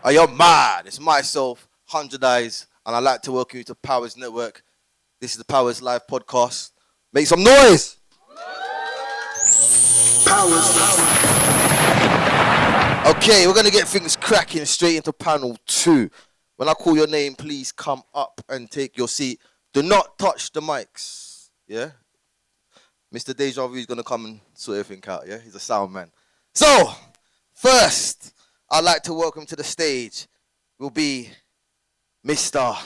Are you mad? It's myself, 100 Eyes, and I'd like to welcome you to Powers Network. This is the Powers Live podcast. Make some noise! Okay, we're going to get things cracking straight into panel 2. When I call your name, please come up and take your seat. Do not touch the mics, yeah? Mr. Deja Vu is going to come and sort everything out, yeah? He's a sound man. So, first, I'd like to welcome to the stage will be Mr.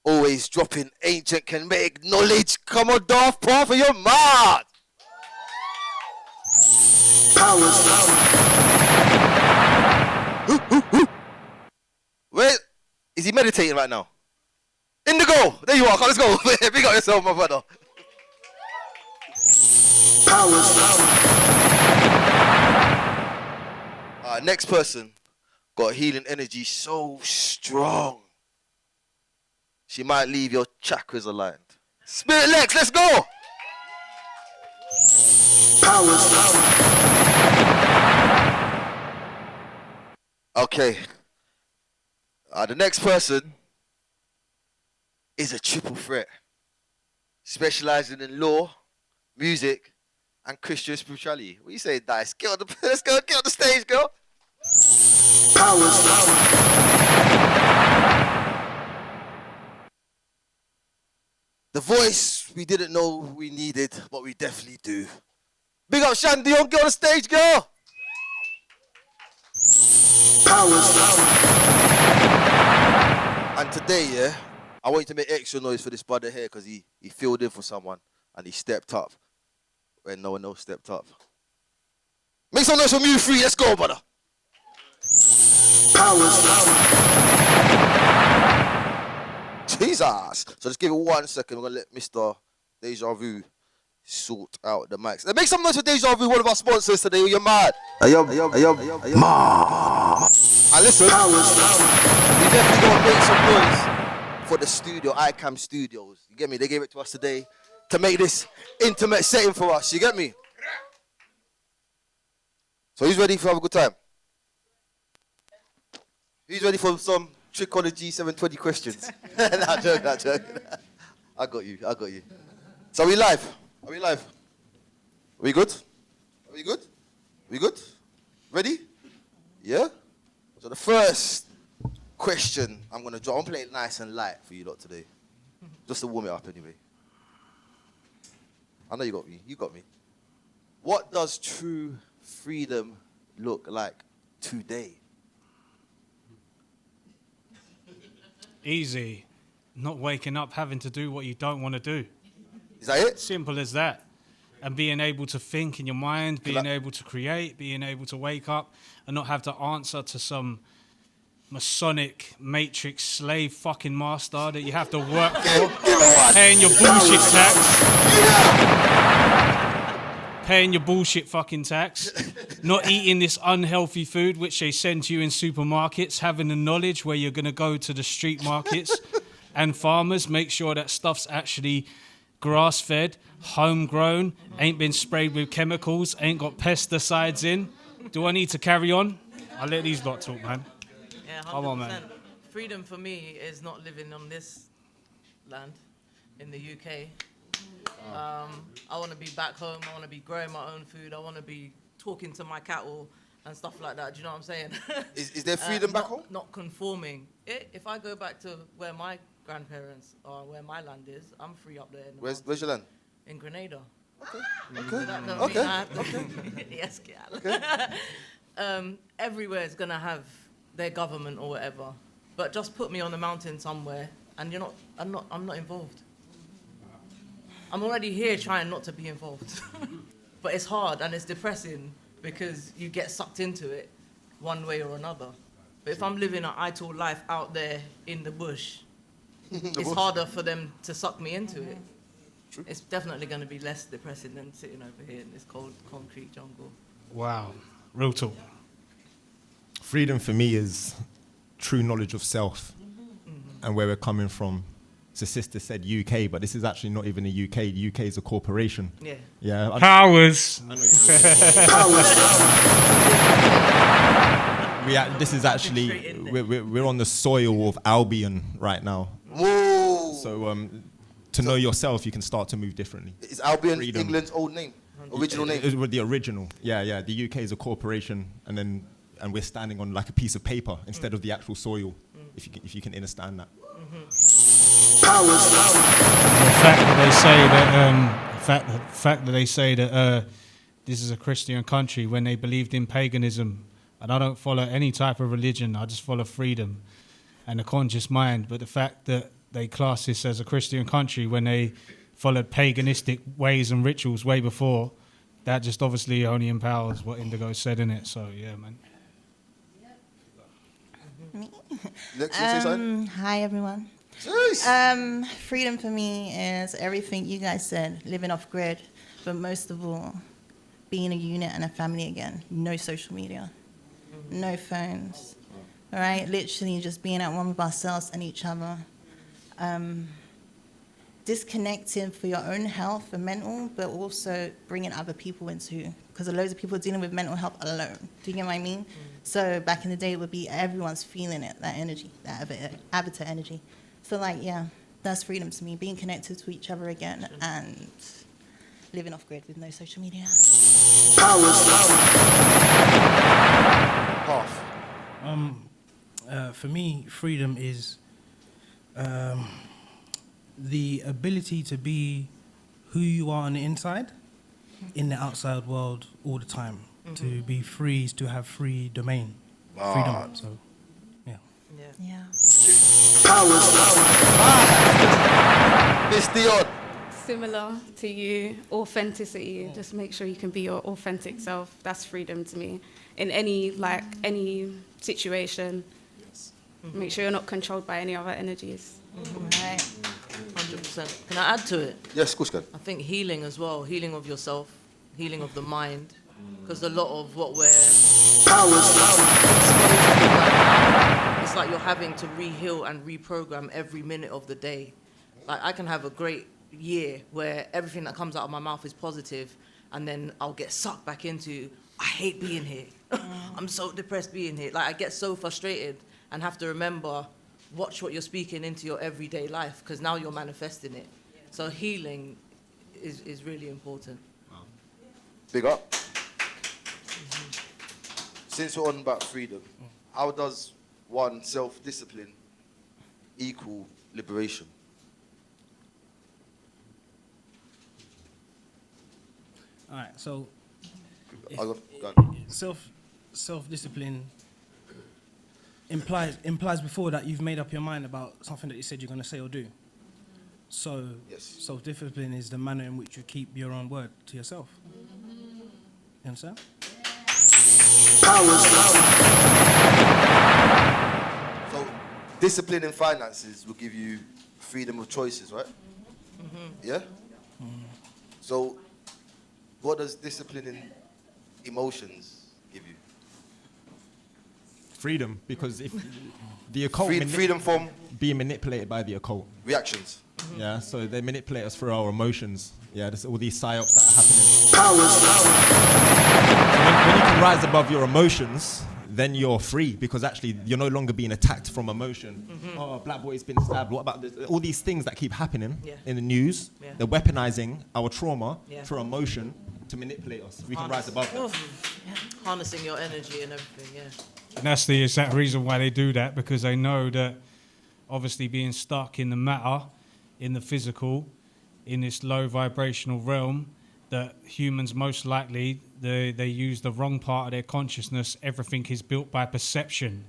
Always dropping ancient can make knowledge. Come on, Daath Path, you're mad! Wait, is he meditating right now? Indigo, there you are. Come, let's go. Big up yourself, my brother. Next person got healing energy so strong. She might leave your chakras aligned. Spirit Lex, let's go. Okay. The next person is a triple threat, specializing in law, music, and Christian spirituality. What do you say, Dice? Let's go, get on the stage, girl. The voice we didn't know we needed, but we definitely do. Big up Shan Dionne, get on the stage, girl. And today, yeah, I want you to make extra noise for this brother here because he filled in for someone and he stepped up when no one else stepped up. Make some noise from you three, let's go, brother. Jesus. So just give it 1 second. We're going to let Mr. Deja Vu sort out the mics. Make some noise for Deja Vu, one of our sponsors today. You're mad. Ayo. And listen, we definitely going to make some noise for the studio, iCam Studios. You get me? They gave it to us today to make this intimate setting for us. You get me? So who's ready for have a good time? Who's ready for some Trichology 720 questions? Not joking. I got you. So are we live? Are we good? We good? Ready? Yeah? So the first question I'm going to draw, I'm playing it nice and light for you lot today. Just to warm it up anyway. I know you got me. What does true freedom look like today? Easy. Not waking up having to do what you don't want to do. Is that it? Simple as that. And being able to think in your mind, being able to create, being able to wake up and not have to answer to some Masonic matrix slave fucking master that you have to work for, paying your bullshit tax, paying your bullshit fucking tax, not eating this unhealthy food which they send to you in supermarkets, having the knowledge where you're going to go to the street markets and farmers, make sure that stuff's actually grass-fed, homegrown, ain't been sprayed with chemicals, ain't got pesticides in. Do I need to carry on? I'll let these lot talk, man. Yeah, 100%. Come on, man. Freedom for me is not living on this land in the UK. I want to be back home. I want to be growing my own food. I want to be talking to my cattle and stuff like that. Do you know what I'm saying? Is there freedom back home? Not conforming. If I go back to where my grandparents are, where my land is, I'm free up there. Where's your land? In Grenada. Okay. Yes, okay. Everywhere is gonna have their government or whatever, but just put me on a mountain somewhere, and I'm not involved. I'm already here trying not to be involved, but it's hard and it's depressing because you get sucked into it one way or another. But if I'm living an idle life out there in the bush, it's harder for them to suck me into it. True. It's definitely going to be less depressing than sitting over here in this cold concrete jungle. Wow. Real talk. Freedom for me is true knowledge of self and where we're coming from So sister said UK, but this is actually not even the UK. The UK is a corporation. Yeah. Yeah. Powers. This is actually, we're on the soil of Albion right now. Whoa. So to know yourself, you can start to move differently. Is Albion Freedom. England's old name? Original name? It was the original. Yeah. The UK is a corporation, and we're standing on like a piece of paper instead of the actual soil. If you can understand that. The fact that they say that this is a Christian country when they believed in paganism, and I don't follow any type of religion. I just follow freedom and the conscious mind. But the fact that they class this as a Christian country when they followed paganistic ways and rituals way before, that just obviously only empowers what Indigo said in it. So yeah, man. Lex, you say something? Hi, everyone. Jeez. Freedom for me is everything you guys said, living off grid, but most of all, being a unit and a family again. No social media, no phones, all right? Literally just being at one with ourselves and each other. Disconnecting for your own health and mental, but also bringing other people into, because loads of people are dealing with mental health alone. Do you get what I mean? So back in the day, it would be everyone's feeling it, that energy, that avatar energy. So like, yeah, that's freedom to me, being connected to each other again and living off grid with no social media. Half. For me, freedom is the ability to be who you are on the inside in the outside world all the time. To be free is to have free domain. Freedom. So, yeah. Yeah. Miss Dionne. Similar to you, authenticity. Just make sure you can be your authentic self. That's freedom to me. In any situation, make sure you're not controlled by any other energies. Right. 100%. Can I add to it? Yes, of course, can. I think healing as well, healing of yourself, healing of the mind, because a lot of what we're exposed to right now, it's like you're having to re-heal and reprogram every minute of the day. Like I can have a great year where everything that comes out of my mouth is positive, and then I'll get sucked back into, I hate being here. I'm so depressed being here. Like I get so frustrated and have to remember, watch what you're speaking into your everyday life, because now you're manifesting it. So healing is really important. Big up. Since we're on about freedom, how does one self-discipline equal liberation? All right, so Go on. self-discipline implies before that you've made up your mind about something that you said you're going to say or do. So Yes. self-discipline is the manner in which you keep your own word to yourself. You understand? So, discipline in finances will give you freedom of choices, right? Yeah? So, what does discipline in emotions give you? Freedom, because if the occult Freedom from being manipulated by the occult. reactions. Yeah, so they manipulate us through our emotions. Yeah, there's all these psyops that are happening. So when you can rise above your emotions, then you're free, because actually you're no longer being attacked from emotion. Oh, black boy's been stabbed. What about this? All these things that keep happening in the news? Yeah. They're weaponizing our trauma Yeah. through emotion to manipulate us. We can rise above that. Harnessing your energy and everything, yeah. And that's the exact reason why they do that, because they know that obviously being stuck in the matter, in the physical, in this low vibrational realm, that humans most likely, they use the wrong part of their consciousness. Everything is built by perception.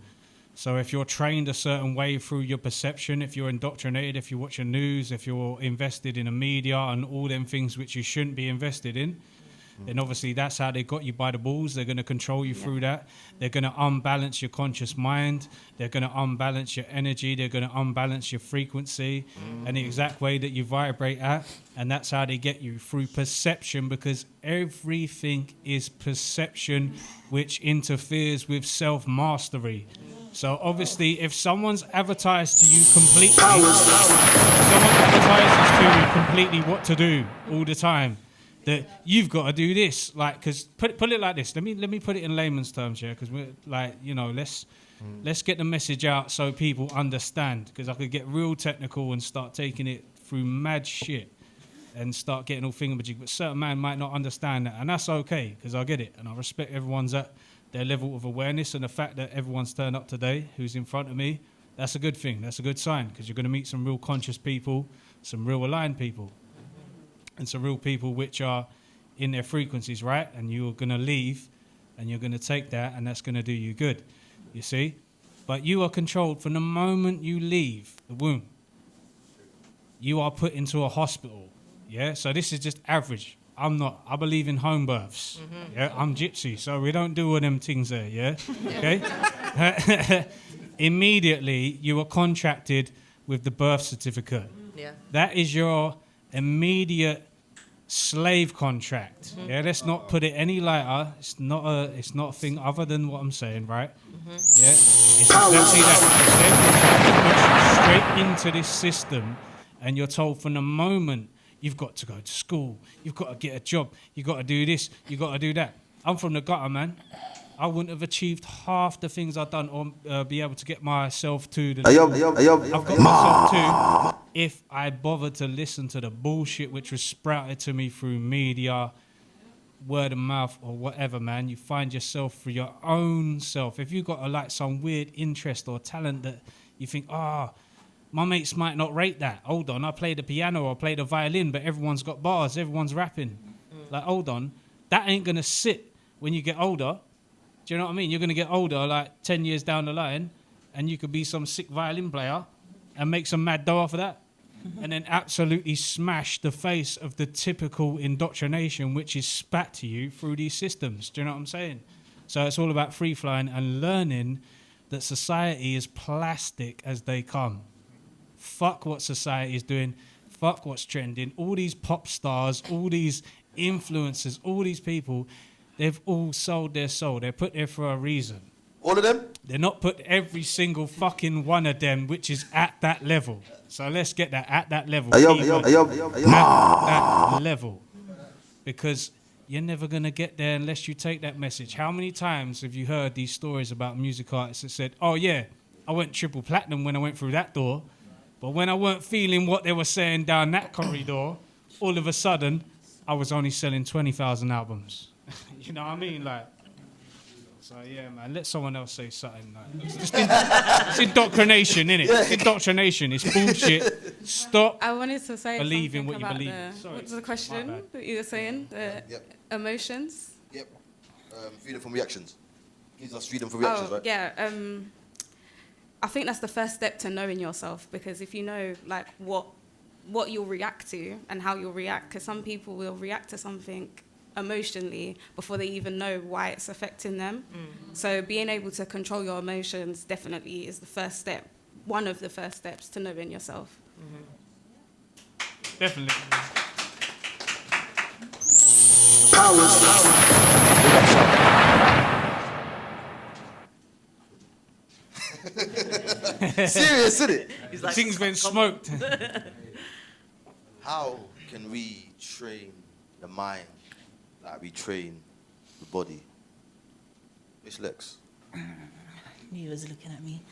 So if you're trained a certain way through your perception, if you're indoctrinated, if you watch the news, if you're invested in the media and all them things which you shouldn't be invested in, then obviously that's how they got you by the balls. They're going to control you through that. They're going to unbalance your conscious mind. They're going to unbalance your energy. They're going to unbalance your frequency and the exact way that you vibrate at. And that's how they get you, through perception, because everything is perception, which interferes with self-mastery. So obviously, if someone's advertised to you completely, what to do all the time, that you've got to do this, like, because put it like this. Let me put it in layman's terms, yeah, because we're like, you know, let's get the message out so people understand. Because I could get real technical and start taking it through mad shit and start getting all thingamajig, but certain man might not understand that, and that's okay, because I get it, and I respect everyone's at their level of awareness, and the fact that everyone's turned up today who's in front of me, that's a good thing. That's a good sign, because you're going to meet some real conscious people, some real aligned people, and some real people which are in their frequencies, right? And you're going to leave, and you're going to take that, and that's going to do you good, you see? But you are controlled from the moment you leave the womb. You are put into a hospital, yeah? So this is just average. I'm not. I believe in home births. Yeah, I'm gypsy, so we don't do all them things there, yeah? Okay? Immediately, you are contracted with the birth certificate. Yeah. That is your immediate slave contract. Yeah, let's not put it any lighter. It's not a thing other than what I'm saying, right? Yeah, it's exactly that. The slave contract puts you straight into this system, and you're told from the moment you've got to go to school, you've got to get a job, you've got to do this, you've got to do that. I'm from the gutter, man. I wouldn't have achieved half the things I've done or be able to get myself to the I've got myself to if I bothered to listen to the bullshit which was sprouted to me through media, word of mouth, or whatever, man. You find yourself for your own self. If you've got like some weird interest or talent that you think, my mates might not rate that. Hold on, I play the piano or play the violin, but everyone's got bars, everyone's rapping. Like, hold on, that ain't going to sit when you get older. Do you know what I mean? You're going to get older, like 10 years down the line, and you could be some sick violin player and make some mad dough off of that, and then absolutely smash the face of the typical indoctrination which is spat to you through these systems. Do you know what I'm saying? So it's all about free-flying and learning that society is plastic as they come. Fuck what society is doing. Fuck what's trending. All these pop stars, all these influencers, all these people, they've all sold their soul. They're put there for a reason. All of them? They're not put every single fucking one of them which is at that level. So let's get that at that level. At that level. Because you're never going to get there unless you take that message. How many times have you heard these stories about music artists that said, oh yeah, I went triple platinum when I went through that door, but when I weren't feeling what they were saying down that corridor, all of a sudden, I was only selling 20,000 albums. You know what I mean? Like, so yeah, man, let someone else say something. Like, it's indoctrination, innit? It's indoctrination. It's bullshit. Stop. I wanted to say believing what you about believe. What's the question that you were saying? The emotions? Yep. Freedom from reactions. Gives us freedom from reactions, right? Yeah. I think that's the first step to knowing yourself, because if you know like what you'll react to and how you'll react, because some people will react to something emotionally before they even know why it's affecting them. So being able to control your emotions definitely is the first step, one of the first steps to knowing yourself. Definitely. Serious, isn't it? He's like, Things been smoked. How can we train the mind like we train the body? Miss Lex. He was looking at me.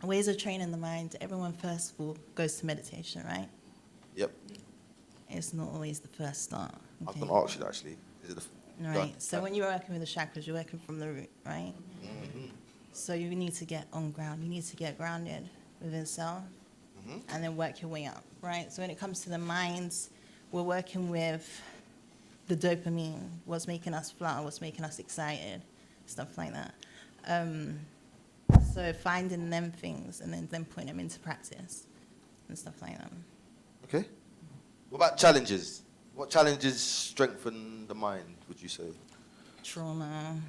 Ways of training the mind. Everyone first of all goes to meditation, right? Yep. It's not always the first start. I was Okay. going to ask you that, actually. Is it Right. So when you're working with the chakras, you're working from the root, right? So you need to get on ground. You need to get grounded within self, and then work your way up, right? So when it comes to the minds, we're working with the dopamine, what's making us flutter, what's making us excited, stuff like that. So finding them things and then putting them into practice and stuff like that. Okay. What about challenges? What challenges strengthen the mind, would you say? Trauma,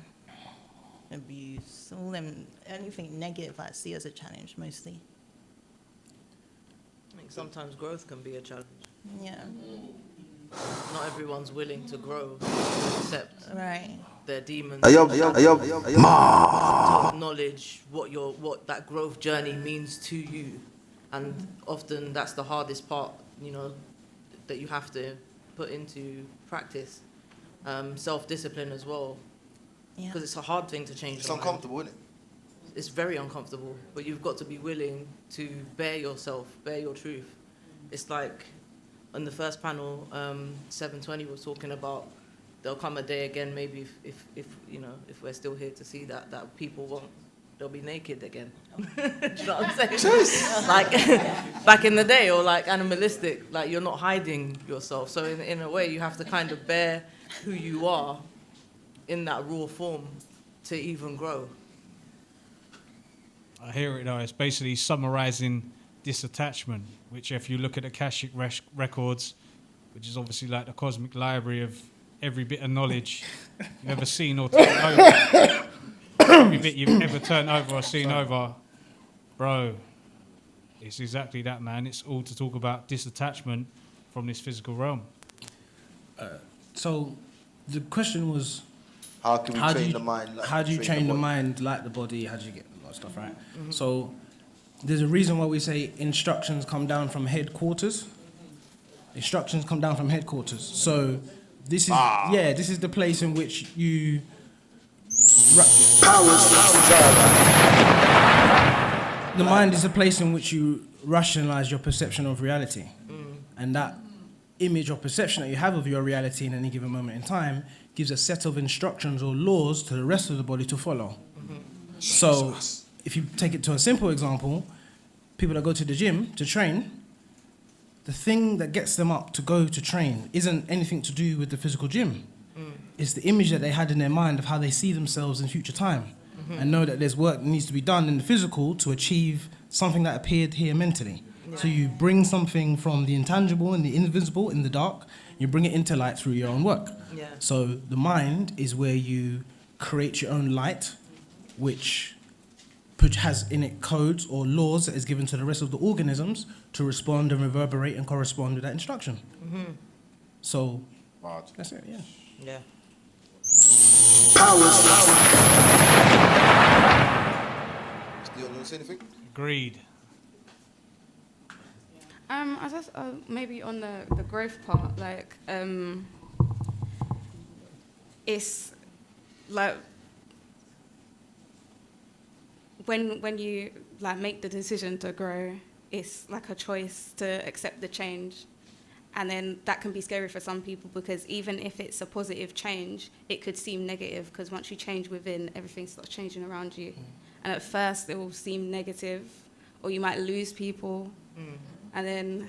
abuse, all them, anything negative I see as a challenge mostly. I think sometimes growth can be a challenge. Yeah, Not everyone's willing to grow, to accept right. their demons. To acknowledge what that growth journey means to you, and often that's the hardest part, that you have to put into practice. Self-discipline as well, Yeah. because it's a hard thing to change. It's the mind. uncomfortable, isn't it? It's very uncomfortable, but you've got to be willing to bear yourself, bear your truth. It's like on the first panel, 720 was talking about there'll come a day again, maybe if we're still here to see that people they'll be naked again. Do you know what I'm saying? Like back in the day, or like animalistic, like you're not hiding yourself. So in a way, you have to kind of bear who you are in that raw form to even grow. I hear it though. It's basically summarizing disattachment, which if you look at Akashic records, which is obviously like the cosmic library of every bit of knowledge you've ever seen or turned over, every bit you've ever turned over or seen over, bro, it's exactly that, man. It's all to talk about disattachment from this physical realm. So the question was, How can we train the mind? how do you train the body? mind like the body? How do you get a lot of stuff right? So there's a reason why we say instructions come down from headquarters. Instructions come down from headquarters. So this is this is the place in which you the mind is a place in which you rationalize your perception of reality. And that image or perception that you have of your reality in any given moment in time gives a set of instructions or laws to the rest of the body to follow. So if you take it to a simple example, people that go to the gym to train, the thing that gets them up to go to train isn't anything to do with the physical gym. It's the image that they had in their mind of how they see themselves in future time, and know that there's work that needs to be done in the physical to achieve something that appeared here mentally. Yeah. So you bring something from the intangible and the invisible in the dark, you bring it into light through your own work. Yeah. So the mind is where you create your own light, which has in it codes or laws that is given to the rest of the organisms to respond and reverberate and correspond with that instruction. So that's it, yeah. Yeah. Still, you want to say anything? Agreed. I guess maybe on the growth part, like it's like when you like make the decision to grow, it's like a choice to accept the change. And then that can be scary for some people because even if it's a positive change, it could seem negative because once you change within, everything starts changing around you. And at first it will seem negative, or you might lose people. And then,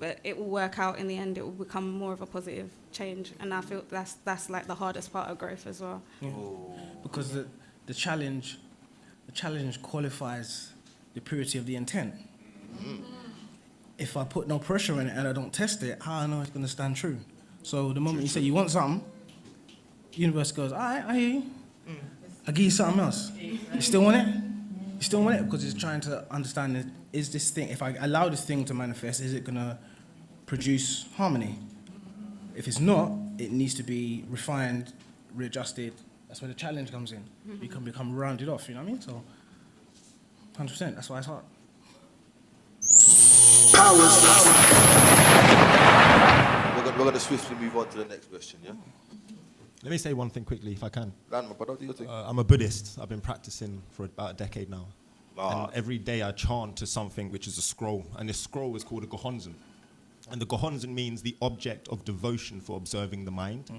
but it will work out in the end. It will become more of a positive change. And I feel that's like the hardest part of growth as well. Yeah. Because the challenge qualifies the purity of the intent. If I put no pressure in it and I don't test it, how I know it's going to stand true? So the moment you say you want something, the universe goes, all right, I hear you. I'll give you something else. You still want it? You still want it? Because it's trying to understand, is this thing, if I allow this thing to manifest, is it going to produce harmony? If it's not, it needs to be refined, readjusted. That's where the challenge comes in. You can become rounded off, you know what I mean? So 100%, that's why it's hard. We're going to swiftly move on to the next question, yeah? Let me say one thing quickly, if I can. Land, my brother, do your thing. I'm a Buddhist. I've been practicing for about a decade now. And every day I chant to something which is a scroll. And this scroll is called a gohonzon. And the gohonzon means the object of devotion for observing the mind.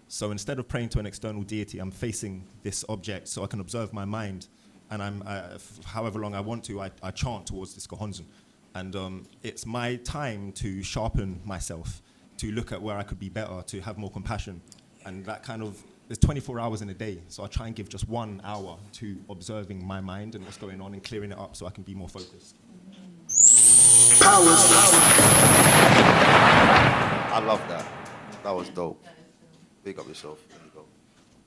So instead of praying to an external deity, I'm facing this object so I can observe my mind. And I'm, however long I want to, I chant towards this gohonzon. And it's my time to sharpen myself, to look at where I could be better, to have more compassion. And that kind of, there's 24 hours in a day, so I try and give just 1 hour to observing my mind and what's going on and clearing it up so I can be more focused. I love that. That was dope. Big up yourself. Indigo.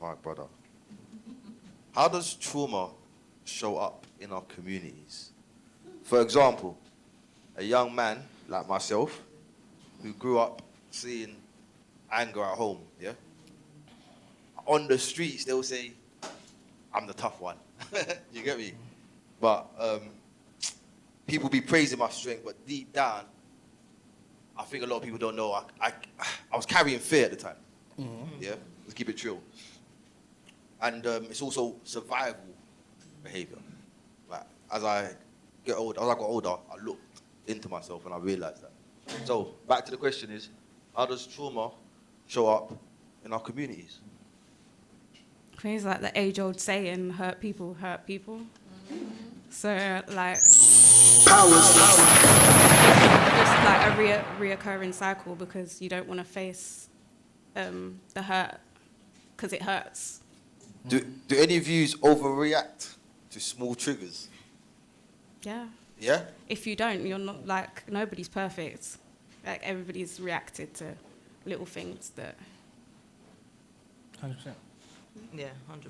All right, brother. How does trauma show up in our communities? For example, a young man like myself who grew up seeing anger at home, yeah? On the streets, they'll say, I'm the tough one. You get me? But people be praising my strength, but deep down, I think a lot of people don't know. I was carrying fear at the time. Yeah, let's keep it real. And it's also survival behavior. Like as I got older, I looked into myself and I realized that. So back to the question is, how does trauma show up in our communities? I think it's like the age-old saying, hurt people hurt people. So, like, just like a reoccurring cycle because you don't want to face the hurt because it hurts. Do any of you overreact to small triggers? Yeah. Yeah? If you don't, you're not, like, nobody's perfect. Like, everybody's reacted to little things that... 100%. Yeah, 100%.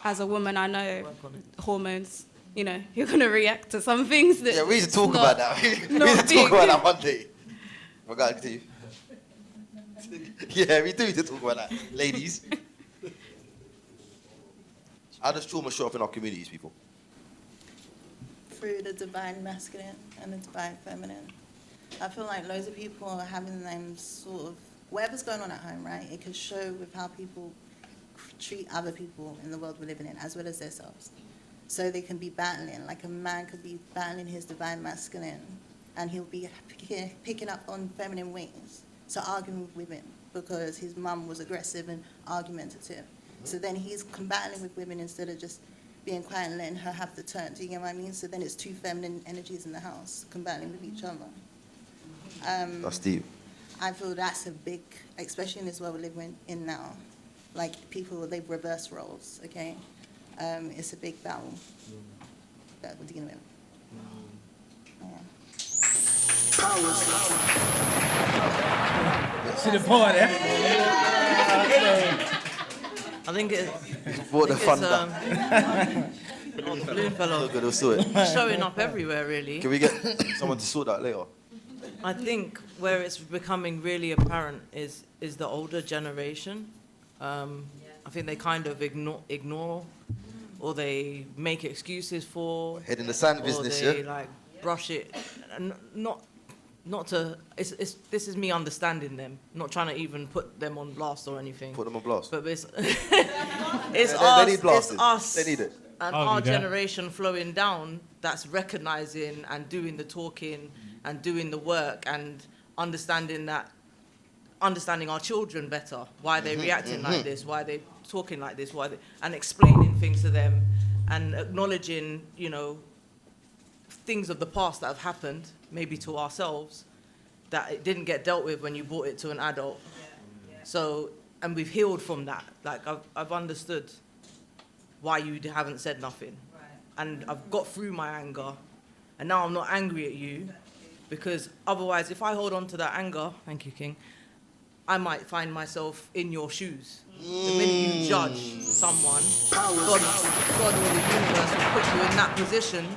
As a woman, I know Work on it. hormones, you know, you're going to react to some things that... Yeah, we need to talk about that. We need to not talk about big. that one day. I got to you. Yeah, we do need to talk about that, ladies. How does trauma show up in our communities, people? Through the divine masculine and the divine feminine. I feel like loads of people are having them sort of, whatever's going on at home, right? It can show with how people treat other people in the world we're living in, as well as themselves. So they can be battling, like a man could be battling his divine masculine, and he'll be picking up on feminine wings. So arguing with women, because his mum was aggressive and argumentative. So then he's combating with women instead of just being quiet and letting her have the turn. Do you get what I mean? So then it's two feminine energies in the house combating with each other. That's deep. I feel that's a big, especially in this world we're living in now. Like people, they reverse roles, okay? It's a big battle that we're dealing with. To the point, eh? I think it's Brought the thunder. oh, the balloon fell off. Good, we'll sort it. Showing up everywhere, really. Can we get someone to sort that later? I think where it's becoming really apparent is the older generation. I think they kind of ignore or they make excuses for. Head in the sand or business, they yeah? like brush it, and not to. This is me understanding them, not trying to even put them on blast or anything. Put them on blast. But it's They us. need blasting. It's us. They need it. And I'll our do that. generation flowing down that's recognizing and doing the talking and doing the work and understanding our children better, why they're reacting like this, why they're talking like this, and explaining things to them and acknowledging, you know, things of the past that have happened, maybe to ourselves, that it didn't get dealt with when you brought it to an adult. So, and we've healed from that. Like, I've understood why you haven't said nothing. And I've got through my anger, and now I'm not angry at you, because otherwise, if I hold on to that anger, thank you, King, I might find myself in your shoes. The minute you judge someone, God or the universe will put you in that position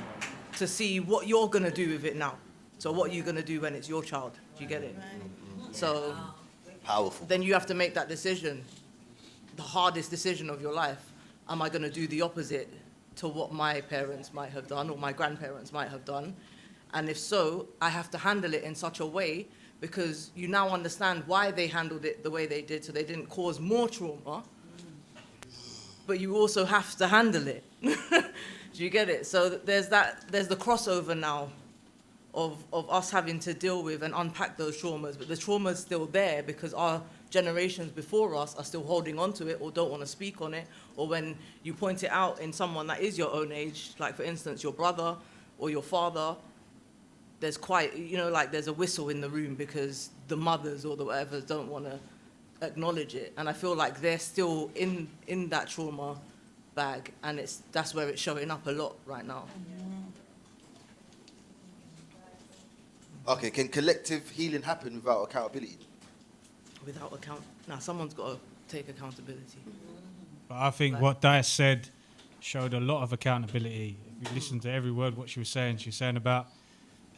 to see what you're going to do with it now. So what are you going to do when it's your child? Do you get it? So Powerful. then you have to make that decision, the hardest decision of your life. Am I going to do the opposite to what my parents might have done or my grandparents might have done? And if so, I have to handle it in such a way, because you now understand why they handled it the way they did, so they didn't cause more trauma, but you also have to handle it. Do you get it? So there's the crossover now of us having to deal with and unpack those traumas, but the trauma's still there because our generations before us are still holding on to it or don't want to speak on it, or when you point it out in someone that is your own age, like for instance your brother or your father, there's quite, you know, like there's a whistle in the room because the mothers or the whatever don't want to acknowledge it. And I feel like they're still in that trauma bag, and that's where it's showing up a lot right now. Okay, can collective healing happen without accountability? Without account. Now, someone's got to take accountability. But I think what Daath said showed a lot of accountability. If you listen to every word what she was saying about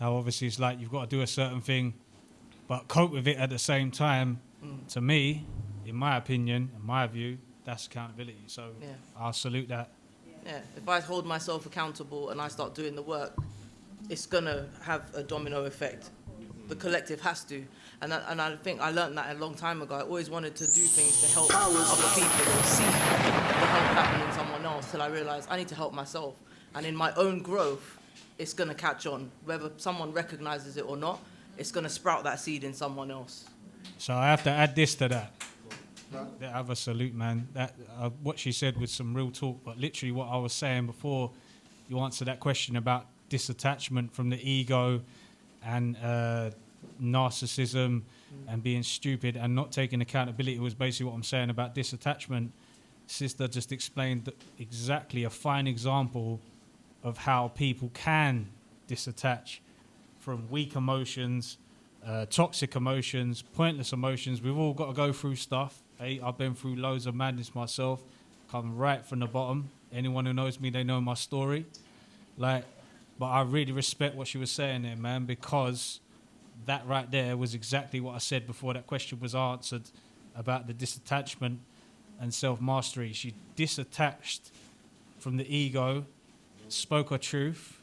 how obviously it's like you've got to do a certain thing, but cope with it at the same time. To me, in my opinion, in my view, that's accountability. So Yeah. I'll salute that. Yeah, if I hold myself accountable and I start doing the work, it's going to have a domino effect. The collective has to. And I think I learned that a long time ago. I always wanted to do things to help other people or see the help happen in someone else till I realized I need to help myself. And in my own growth, it's going to catch on. Whether someone recognizes it or not, it's going to sprout that seed in someone else. So I have to add this to that. I have a salute, man. That what she said was some real talk, but literally what I was saying before you answered that question about disattachment from the ego and narcissism and being stupid and not taking accountability was basically what I'm saying about disattachment. Sister just explained exactly a fine example of how people can disattach from weak emotions, toxic emotions, pointless emotions. We've all got to go through stuff. Hey, I've been through loads of madness myself, come right from the bottom. Anyone who knows me, they know my story. But I really respect what she was saying there, man, because that right there was exactly what I said before that question was answered about the disattachment and self-mastery. She disattached from the ego, spoke her truth,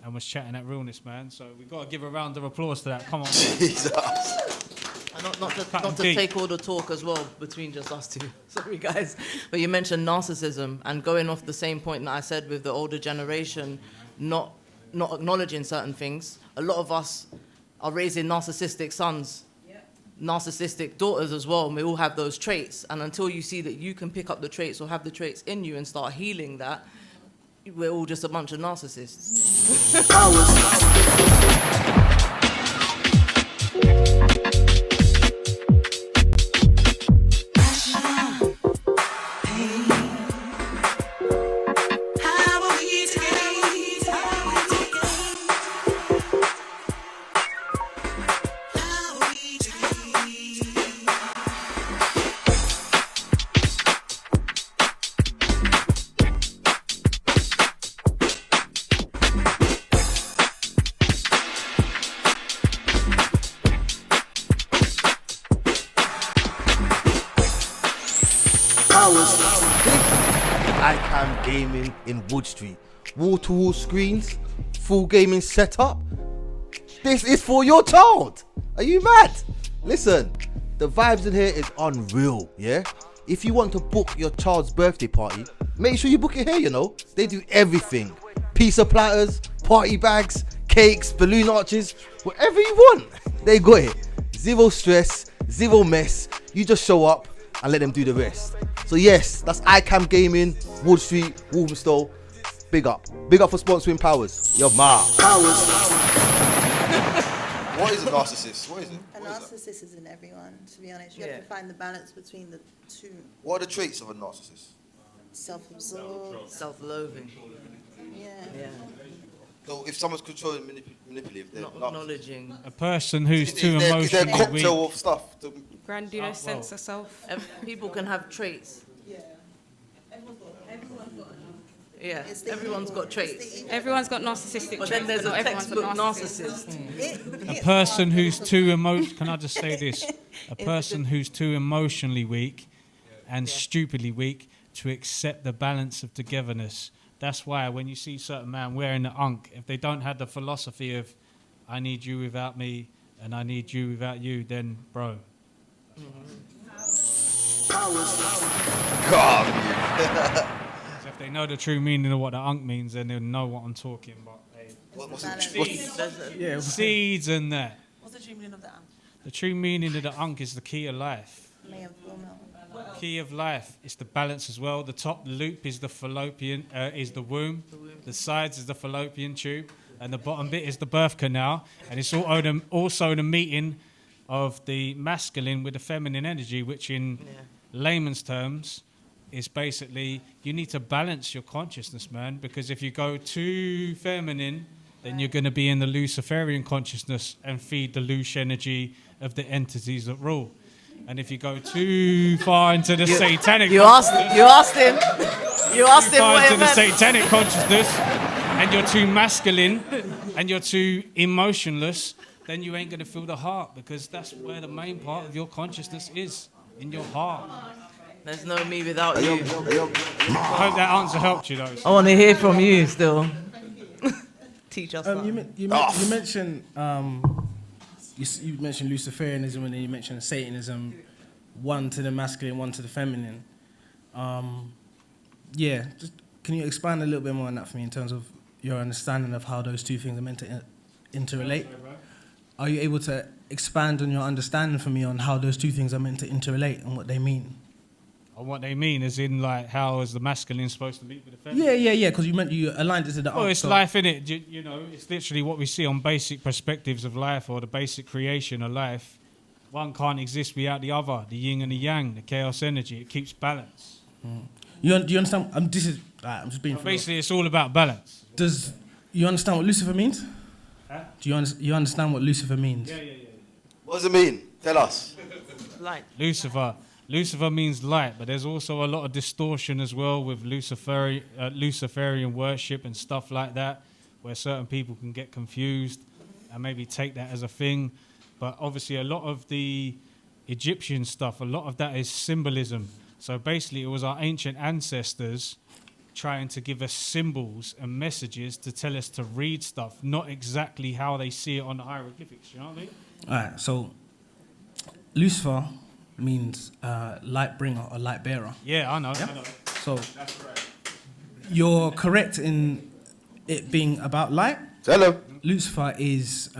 and was chatting that realness, man. So we've got to give a round of applause to that. Come on. Jesus. And not to take all the talk as well between just us two. Sorry, guys. But you mentioned narcissism, and going off the same point that I said with the older generation, not acknowledging certain things. A lot of us are raising narcissistic sons, narcissistic daughters as well, and we all have those traits. And until you see that you can pick up the traits or have the traits in you and start healing that, we're all just a bunch of narcissists. ICAM Gaming in Wood Street. Wall-to-wall screens, full gaming setup. This is for your child. Are you mad? Listen, the vibes in here is unreal, yeah? If you want to book your child's birthday party, make sure you book it here, you know. They do everything. Pizza platters, party bags, cakes, balloon arches, whatever you want. They got it. Zero stress, zero mess. You just show up and let them do the rest. So yes, that's ICAM Gaming, Wood Street, Walthamstow. Big up. Big up for sponsoring Powers. Your ma. Powers. What is a narcissist? What is it? A narcissist is in everyone, to be honest. You have to find the balance between the two. What are the traits of a narcissist? Self-absorbed. Self-loathing. Yeah. So if someone's controlling, manipulative, they're Not not acknowledging. A person who's too Is there a emotionally weak. cocktail of stuff? Grandiose sense of self. People can have traits. Yeah, everyone's got traits. Everyone's got narcissistic But traits, then there's but a not everyone's a textbook narcissist. narcissist. A person who's too can I just say this? A person who's too emotionally weak and stupidly weak to accept the balance of togetherness. That's why when you see certain man wearing the unk, if they don't have the philosophy of I need you without me and I need you without you, then bro. So if they know the true meaning of what the unk means, then they'll know what I'm talking about. Seeds and that. What's the true meaning of the ant? The true meaning of the unk is the key of life. Male, female. Key of life is the balance as well. The top loop is the fallopian, is the womb. The sides is the fallopian tube, and the bottom bit is the birth canal. And it's also the meeting of the masculine with the feminine energy, which in layman's terms is basically you need to balance your consciousness, man. Because if you go too feminine, then you're going to be in the Luciferian consciousness and feed the loose energy of the entities that rule. And if you go too far into the satanic You asked him. You asked him far what into it the meant. satanic consciousness, and you're too masculine, and you're too emotionless, then you ain't gonna feel the heart, because that's where the main part of your consciousness is, in your heart. There's no me without you. I hope that answer helped you, though. I want to hear from you still. Teach us that. You mentioned you mentioned Luciferianism, and then you mentioned Satanism, one to the masculine, one to the feminine. Just can you expand a little bit more on that for me in terms of your understanding of how those two things are meant to interrelate? Are you able to expand on your understanding for me on how those two things are meant to interrelate and what they mean? Or what they mean is in, like, how is the masculine supposed to meet with the feminine? Yeah, because you aligned it to the Well, it's so- life, innit? You know, it's literally what we see on basic perspectives of life, or the basic creation of life. One can't exist without the other, the yin and the yang, the chaos energy. It keeps balance. Do you understand? I'm just being. Basically, it's all about balance. Does you understand what Lucifer means? Huh? Do you understand what Lucifer means? Yeah. What does it mean? Tell us. Like, Lucifer means light, but there's also a lot of distortion as well with Luciferian worship and stuff like that, where certain people can get confused and maybe take that as a thing. But obviously a lot of the Egyptian stuff, a lot of that is symbolism. So basically it was our ancient ancestors trying to give us symbols and messages to tell us to read stuff, not exactly how they see it on the hieroglyphics, you know what I mean? All right. So Lucifer means light bringer or light bearer. Yeah, I know. So you're correct in it being about light. Tell him. Lucifer is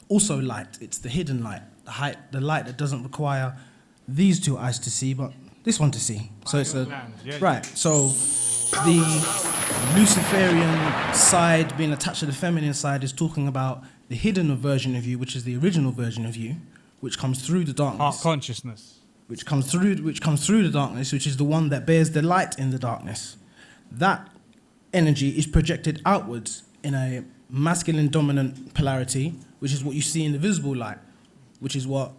also light. It's the hidden light, the light that doesn't require these two eyes to see, but this one to see. So it's right. So the Luciferian side being attached to the feminine side is talking about the hidden version of you, which is the original version of you, which comes through the darkness. Heart consciousness. Which comes through the darkness, which is the one that bears the light in the darkness. That energy is projected outwards in a masculine dominant polarity, which is what you see in the visible light, which is what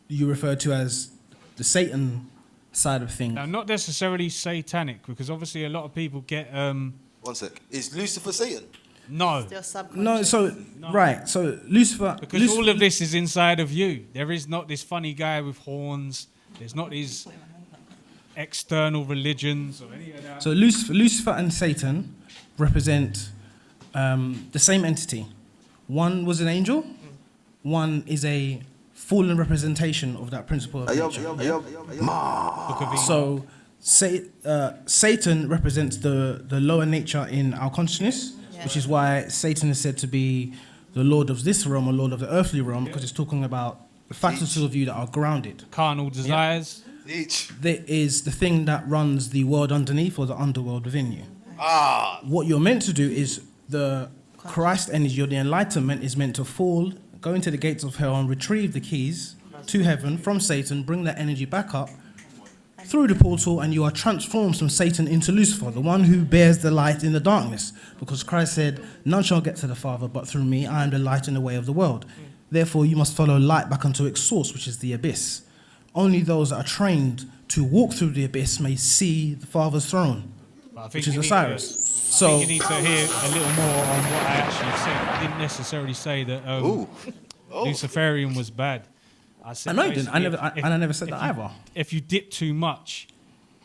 you refer to as the Satan side of things. Now, not necessarily satanic, because obviously a lot of people get... 1 sec. Is Lucifer Satan? No, Still subconscious. No, so right, so Lucifer. because all of this is inside of you. There is not this funny guy with horns. There's not these external religions or any of that. So Lucifer and Satan represent the same entity. One was an angel. One is a fallen representation of that principle of nature. Book of Enoch. So Satan represents the lower nature in our consciousness, which is why Satan is said to be the lord of this realm or lord of the earthly realm, because it's talking about the faculties of you that are grounded. Carnal desires. Each. There is the thing that runs the world underneath or the underworld within you. What you're meant to do is the Christ energy or the enlightenment is meant to fall, go into the gates of hell and retrieve the keys to heaven from Satan, bring that energy back up through the portal, and you are transformed from Satan into Lucifer, the one who bears the light in the darkness. Because Christ said, none shall get to the Father but through me. I am the light in the way of the world. Therefore, you must follow light back unto its source, which is the abyss. Only those that are trained to walk through the abyss may see the Father's throne, But I think which you is need Osiris. I So, think you need to hear a little more on what I actually said. I didn't necessarily say that Luciferian was bad. I said I know you didn't. basically I never said that either. If you dip too much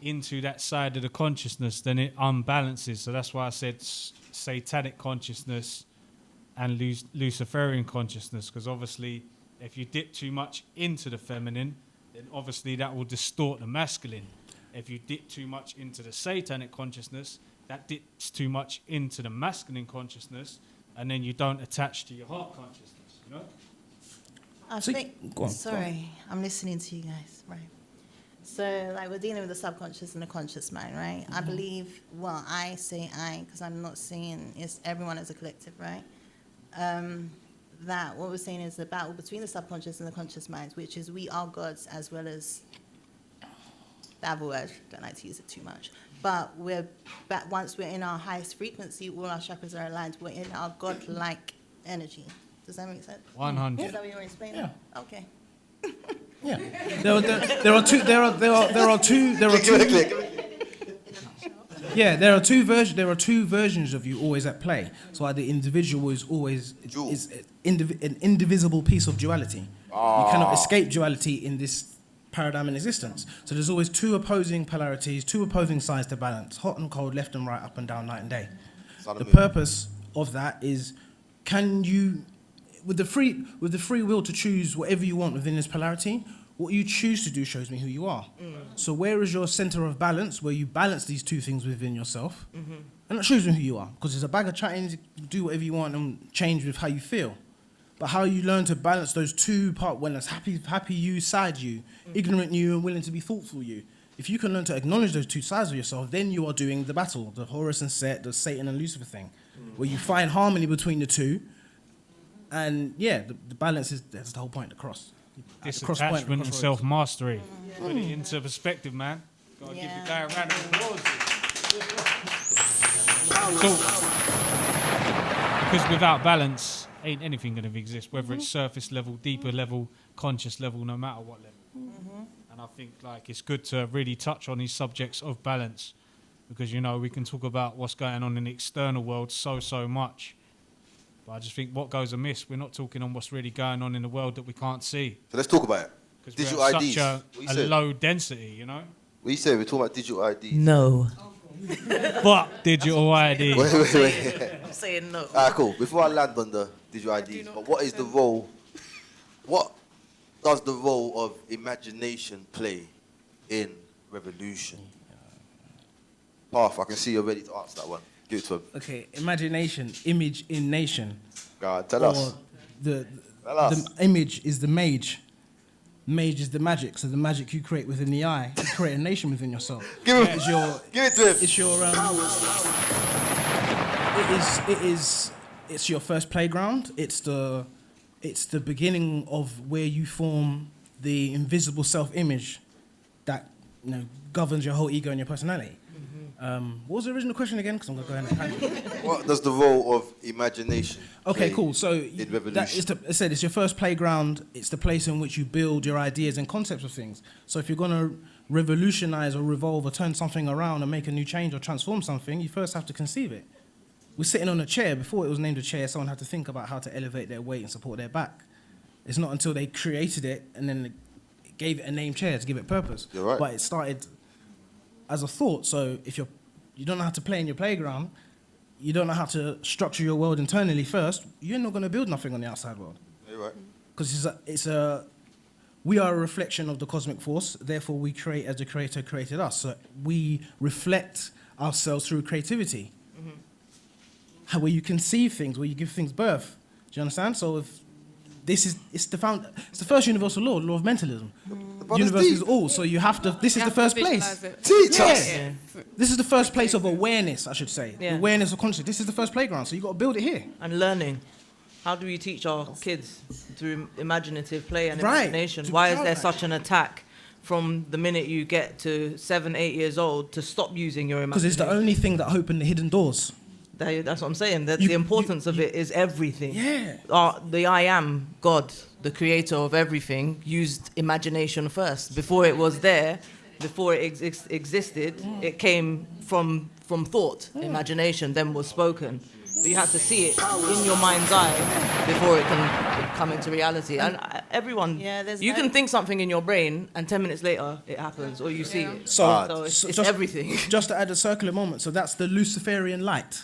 into that side of the consciousness, then it unbalances. So that's why I said satanic consciousness and Luciferian consciousness, because obviously if you dip too much into the feminine, then obviously that will distort the masculine. If you dip too much into the satanic consciousness, that dips too much into the masculine consciousness, and then you don't attach to your heart consciousness, you know? I So- think, go on, sorry, I'm listening to you guys, right. So, like, we're dealing with the subconscious and the conscious mind, right? I believe, well, I say I, because I'm not saying it's everyone as a collective, right? That what we're saying is the battle between the subconscious and the conscious minds, which is we are gods as well as, the other word, don't like to use it too much, but we're back, once we're in our highest frequency, all our chakras are aligned, we're in our god-like energy. Does that make sense? 100. Is that what you were explaining? Yeah. Okay. Yeah. There are two Yeah, there are two versions of you always at play. So the individual is always an indivisible piece of duality. You cannot escape duality in this paradigm in existence. So there's always two opposing polarities, two opposing sides to balance: hot and cold, left and right, up and down, night and day. The purpose of that is, can you, with the free will to choose whatever you want within this polarity, what you choose to do shows me who you are. So where is your center of balance, where you balance these two things within yourself? And that shows me who you are. Because there's a bag of chatting, you can do whatever you want and change with how you feel. But how you learn to balance those two parts, when it's happy you, sad you, ignorant you, and willing to be thoughtful you. If you can learn to acknowledge those two sides of yourself, then you are doing the battle, the Horus and Set, the Satan and Lucifer thing, where you find harmony between the two. And yeah, the balance that's the whole point, the cross. Disattachment and self-mastery. Put it into perspective, man. Gotta give the guy a round of applause. Because without balance, ain't anything going to exist, whether it's surface level, deeper level, conscious level, no matter what level. And I think like it's good to really touch on these subjects of balance, because we can talk about what's going on in the external world so much, but I just think what goes amiss, we're not talking on what's really going on in the world that we can't see. So let's talk about it. Because Digital we're at IDs. such a low density, What you say? We're talking about digital IDs. No. But digital ID. Wait. I'm saying no. Alright, cool. Before I land on the digital IDs, but what is the role? What does the role of imagination play in revolution? Path, I can see you're ready to answer that one. Give it to him. Okay, imagination, image in nation. God, tell us. The us. image is the mage. Mage is the magic. So the magic you create within the eye, you create a nation within yourself. Give him. Give it to him. It's your it's your first playground. It's the beginning of where you form the invisible self-image that governs your whole ego and your personality. What was the original question again? Because I'm going to go ahead and tangent. What does the role of imagination Okay, play cool. So in revolution? that is I said it's your first playground. It's the place in which you build your ideas and concepts of things. So if you're going to revolutionize or revolve or turn something around and make a new change or transform something, you first have to conceive it. We're sitting on a chair. Before it was named a chair, someone had to think about how to elevate their weight and support their back. It's not until they created it and then gave it a name chair to give it purpose. You're right. But it started as a thought. So if you don't know how to play in your playground, you don't know how to structure your world internally first, you're not going to build nothing on the outside world. You're right. Because we are a reflection of the cosmic force, therefore we create as the creator created us. So we reflect ourselves through creativity. Where you conceive things, where you give things birth. Do you understand? So if it's the first universal law, the law of mentalism. Universe is all, so you have to. This is the first place. Teach us. Yeah. This is the first place of awareness, I should say. Yeah. Awareness of consciousness. This is the first playground, so you got to build it here. And learning. How do we teach our kids through imaginative play and Right. imagination? To Why is there childlike. such an attack from the minute you get to 7, 8 years old to stop using your Because it's imagination? the only thing that opened the hidden doors. That's what I'm saying. That You- the importance of it is everything. Yeah. The I am, God, the creator of everything, used imagination first. Before it was there, before it existed, it came from thought, imagination, then was spoken. But you have to see it in your mind's eye before it can come into reality. And everyone, you can think something in your brain, and 10 minutes later, it happens, or you see it. So it's just- everything. Just to add a circular moment, so that's the Luciferian light.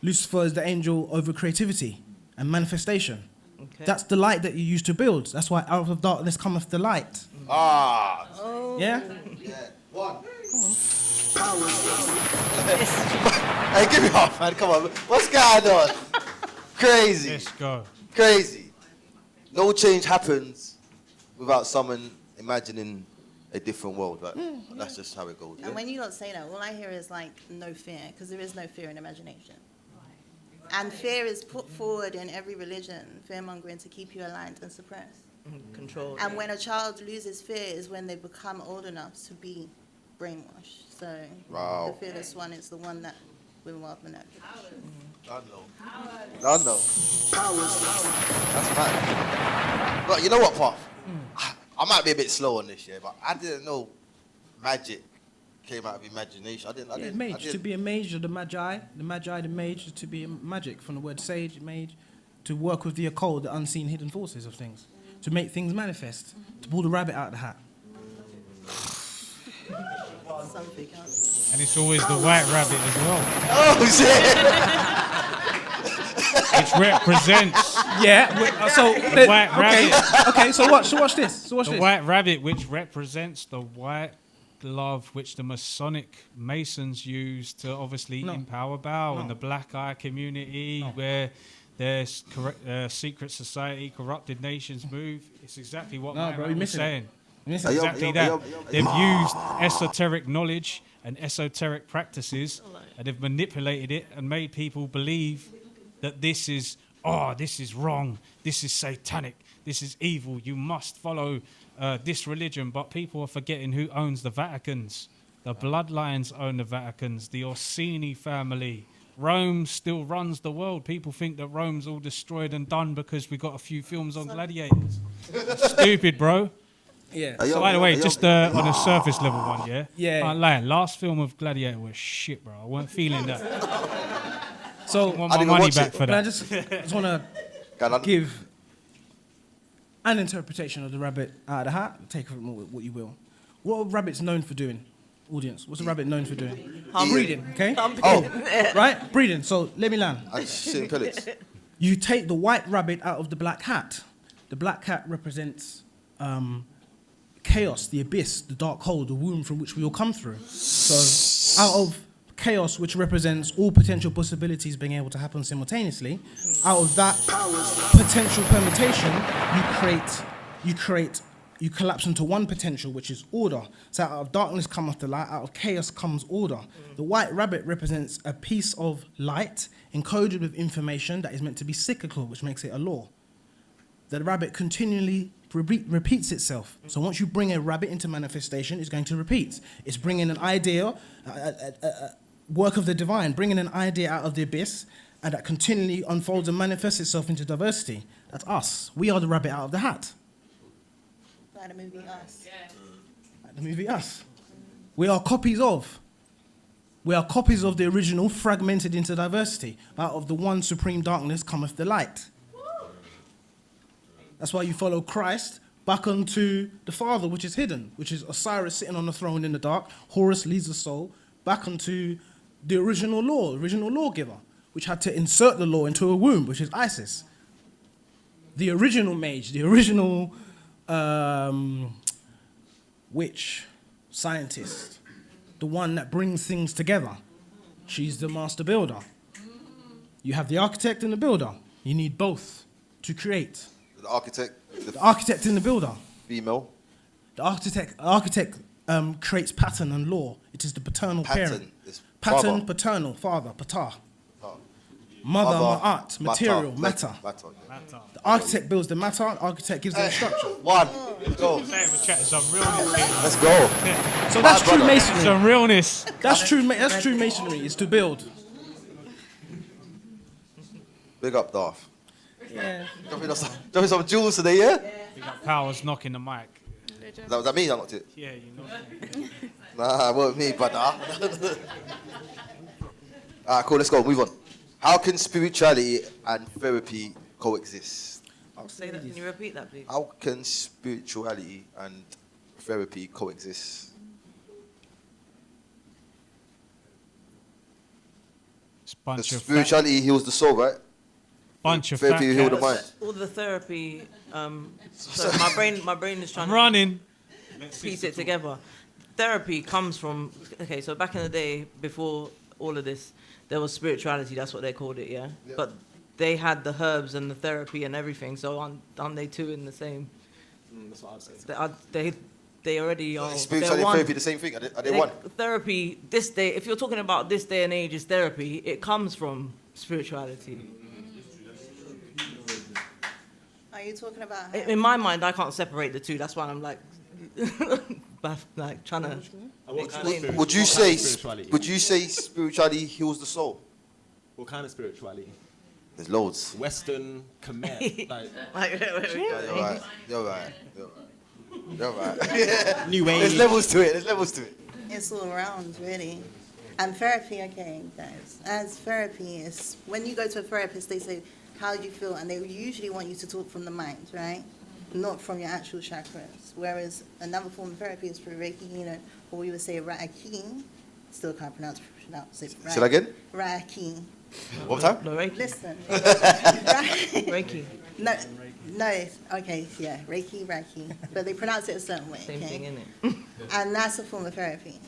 Lucifer is the angel over creativity and manifestation. Okay. That's the light that you use to build. That's why out of darkness cometh the light. Yeah? One. Hey, give me off, man. Come on. What's going on? Crazy. Let's go. Crazy. No change happens without someone imagining a different world, right? That's just how it goes. Yeah? And when you don't say that, all I hear is like no fear, because there is no fear in imagination. And fear is put forward in every religion, fear-mongering to keep you aligned and suppressed. Control. And when a child loses fear is when they become old enough to be brainwashed. So Wow. the fearless one is the one that will walk the neck. I know. That's mad. But you know what, Path? I might be a bit slow on this, yeah, but I didn't know magic came out of imagination. I didn't. Mage. To be a mage, or the magi, the mage, to be a magic from the word sage, mage, to work with the occult, the unseen, hidden forces of things, to make things manifest, to pull the rabbit out of the hat. Something else. And it's always the white rabbit as well, Oh shit! which represents Yeah. So the white rabbit. Okay. So watch this. The white rabbit, which represents the white glove which the Masonic Masons use to obviously empower Bao and the Black Eye community, where there's secret society, corrupted nations move. It's exactly what my man was saying. Exactly that. They've used esoteric knowledge and esoteric practices, and they've manipulated it and made people believe that this is wrong, this is satanic, this is evil, you must follow this religion. But people are forgetting who owns the Vaticans. The bloodlines own the Vaticans, the Orsini family. Rome still runs the world. People think that Rome's all destroyed and done because we got a few films on gladiators. Stupid, bro. Yeah. So by the way, just on a surface level one, yeah? Yeah. Can't lie, last film of Gladiator was shit, bro. I weren't feeling that. So I want my money back for I that. just want to give an interpretation of the rabbit out of the hat. Take from what you will. What are rabbits known for doing? Audience, what's a rabbit known for doing? Breeding, okay? Right? Breeding. So let me land. Shitting pellets. You take the white rabbit out of the black hat. The black hat represents chaos, the abyss, the dark hole, the womb from which we all come through. So out of chaos, which represents all potential possibilities being able to happen simultaneously, out of that potential permutation, you collapse into one potential, which is order. So out of darkness cometh the light, out of chaos comes order. The white rabbit represents a piece of light encoded with information that is meant to be cyclical, which makes it a law. The rabbit continually repeats itself. So once you bring a rabbit into manifestation, it's going to repeat. It's bringing an idea, work of the divine, bringing an idea out of the abyss, and that continually unfolds and manifests itself into diversity. That's us. We are the rabbit out of the hat. Like the movie Us. Like the movie Us. We are copies of. We are copies of the original, fragmented into diversity. Out of the one supreme darkness cometh the light. That's why you follow Christ back unto the Father, which is hidden, which is Osiris sitting on the throne in the dark. Horus leads the soul back unto the original lawgiver, which had to insert the law into a womb, which is Isis. The original mage, the original witch, scientist, the one that brings things together. She's the master builder. You have the architect and the builder. You need both to create. The architect. The architect and the builder. Female. The architect creates pattern and law. It is the paternal parent. Pattern, father. Paternal, father, patah. Mother, ma'at, material, matter. The architect builds the matter, the architect gives the structure. One. Go. Let's go. So that's true masonry. Some realness. That's true masonry, is to build. Big up, Daath. Yeah. Dropping some jewels today, yeah? Powers knocking the mic. Was that me that knocked it? Yeah, you knocked it. Nah, it wasn't me, brother. Alright, cool, let's go, move on. How can spirituality and therapy coexist? Say that. Can you repeat that, please? How can spirituality and therapy coexist? It's bunch Because of spirituality heals the soul, right? bunch of Therapy fat heal the cats. mind. All the therapy. So my brain is trying I'm running. to piece it together. Therapy comes from. Okay, so back in the day, before all of this, there was spirituality. That's what they called it, yeah. Yep. But they had the herbs and the therapy and everything. So aren't they two in the same? That's what I'd say. They already are. Spirituality they're and one. therapy the same thing? Are they one? Therapy, this day, if you're talking about this day and age is therapy, it comes from spirituality. Are you talking about? In my mind, I can't separate the two. That's why I'm like, trying to explain. Would you What say kind of spirituality? spirituality heals the soul? What kind of spirituality? There's loads. Western, Khmer, like Like, Yeah, you're right. You're right. All right. New There's age. levels to it. There's levels to it. It's all around, really. And therapy, okay, guys. As therapy is, when you go to a therapist, they say, how do you feel? And they usually want you to talk from the mind, right? Not from your actual chakras. Whereas another form of therapy is through Reiki, or we would say Reiki. Still can't pronounce it right. Say that again? Reiki. One time? No, Reiki. Listen. Reiki. No, okay, yeah, Reiki. But they pronounce it a certain way, Same okay? thing, innit? And that's a form of therapy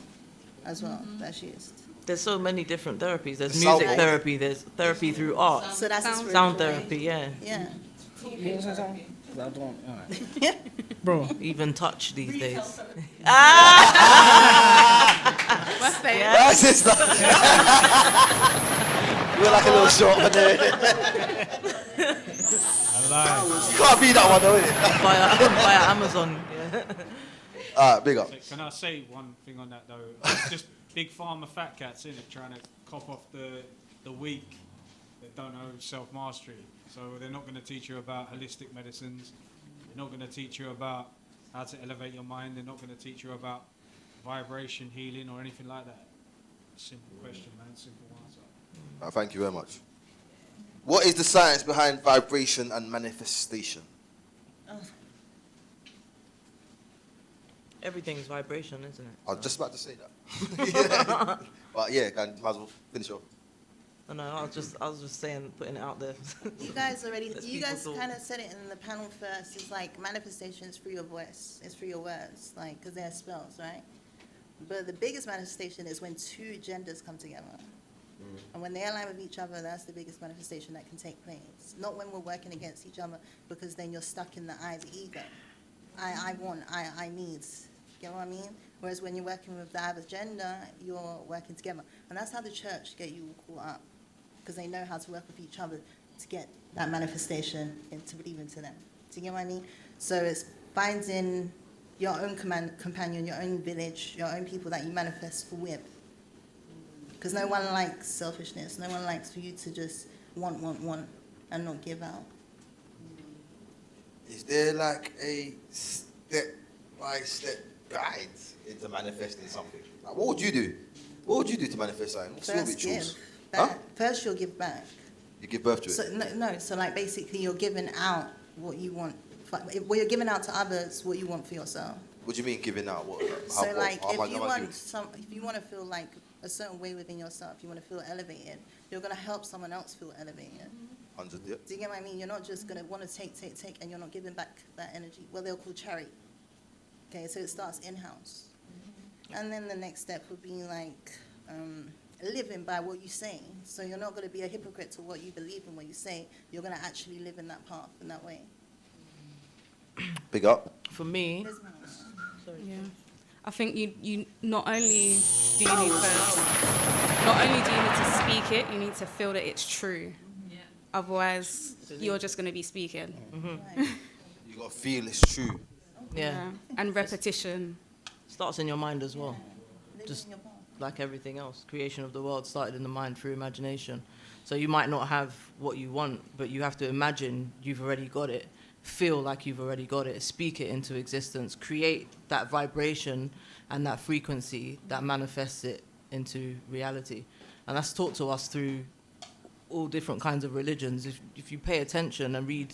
as well, that's used. There's so many different therapies. There's Sound music bowl. therapy. There's therapy through art. So that's a Sound spiritual Sound way. therapy, yeah. Yeah. Bro, Even touch these days. What's that? Yeah. Sister. We're like a little short one there. You can't be that one though, innit? Via Amazon. Yeah. Big up. Can I say one thing on that though? It's just big pharma fat cats in it trying to cop off the weak that don't know self-mastery. So they're not going to teach you about holistic medicines. They're not going to teach you about how to elevate your mind. They're not going to teach you about vibration healing or anything like that. Simple question, man. Simple answer. Thank you very much. What is the science behind vibration and manifestation? Everything's vibration, isn't it? I was just about to say that. But yeah, might as well finish off. No, I was just saying, putting it out there. You guys already, Let's you people guys talk. kind of said it in the panel first. It's like manifestation is through your voice. It's through your words, like, because they're spells, right? But the biggest manifestation is when two genders come together. And when they align with each other, that's the biggest manifestation that can take place. Not when we're working against each other, because then you're stuck in the I, the ego. I want, I need. You know what I mean? Whereas when you're working with the other gender, you're working together. And that's how the church get you all caught up, because they know how to work with each other to get that manifestation and to believe into them. Do you get what I mean? So it's finding your own companion, your own village, your own people that you manifest with. Because no one likes selfishness. No one likes for you to just want, and not give out. Is there like a step-by-step guide into manifesting something? Like, what would you do? What would you do to manifest something? What's your First, rituals? give back. First, you'll give back. You give birth to it? So so like basically you're giving out what you want. Well, you're giving out to others what you want for yourself. What do you mean giving out? What? So like how if much you am I want if you want to feel like a certain way within yourself, you want to feel elevated, you're gonna help someone else feel elevated. 100, yeah. Do you get what I mean? You're not just gonna want to take, and you're not giving back that energy. Well, they'll call charity. Okay, so it starts in-house. And then the next step would be like living by what you say. So you're not going to be a hypocrite to what you believe in, what you say. You're going to actually live in that path, in that way. Big up. For me, Yeah. I think you not only do you need to speak it, you need to feel that it's true. Yeah. Otherwise, you're just going to be speaking. You got to feel it's true. yeah, And repetition. starts in your mind as well. Live Just in your path. like everything else, creation of the world started in the mind through imagination. So you might not have what you want, but you have to imagine you've already got it, feel like you've already got it, speak it into existence, create that vibration and that frequency that manifests it into reality. And that's taught to us through all different kinds of religions. If you pay attention and read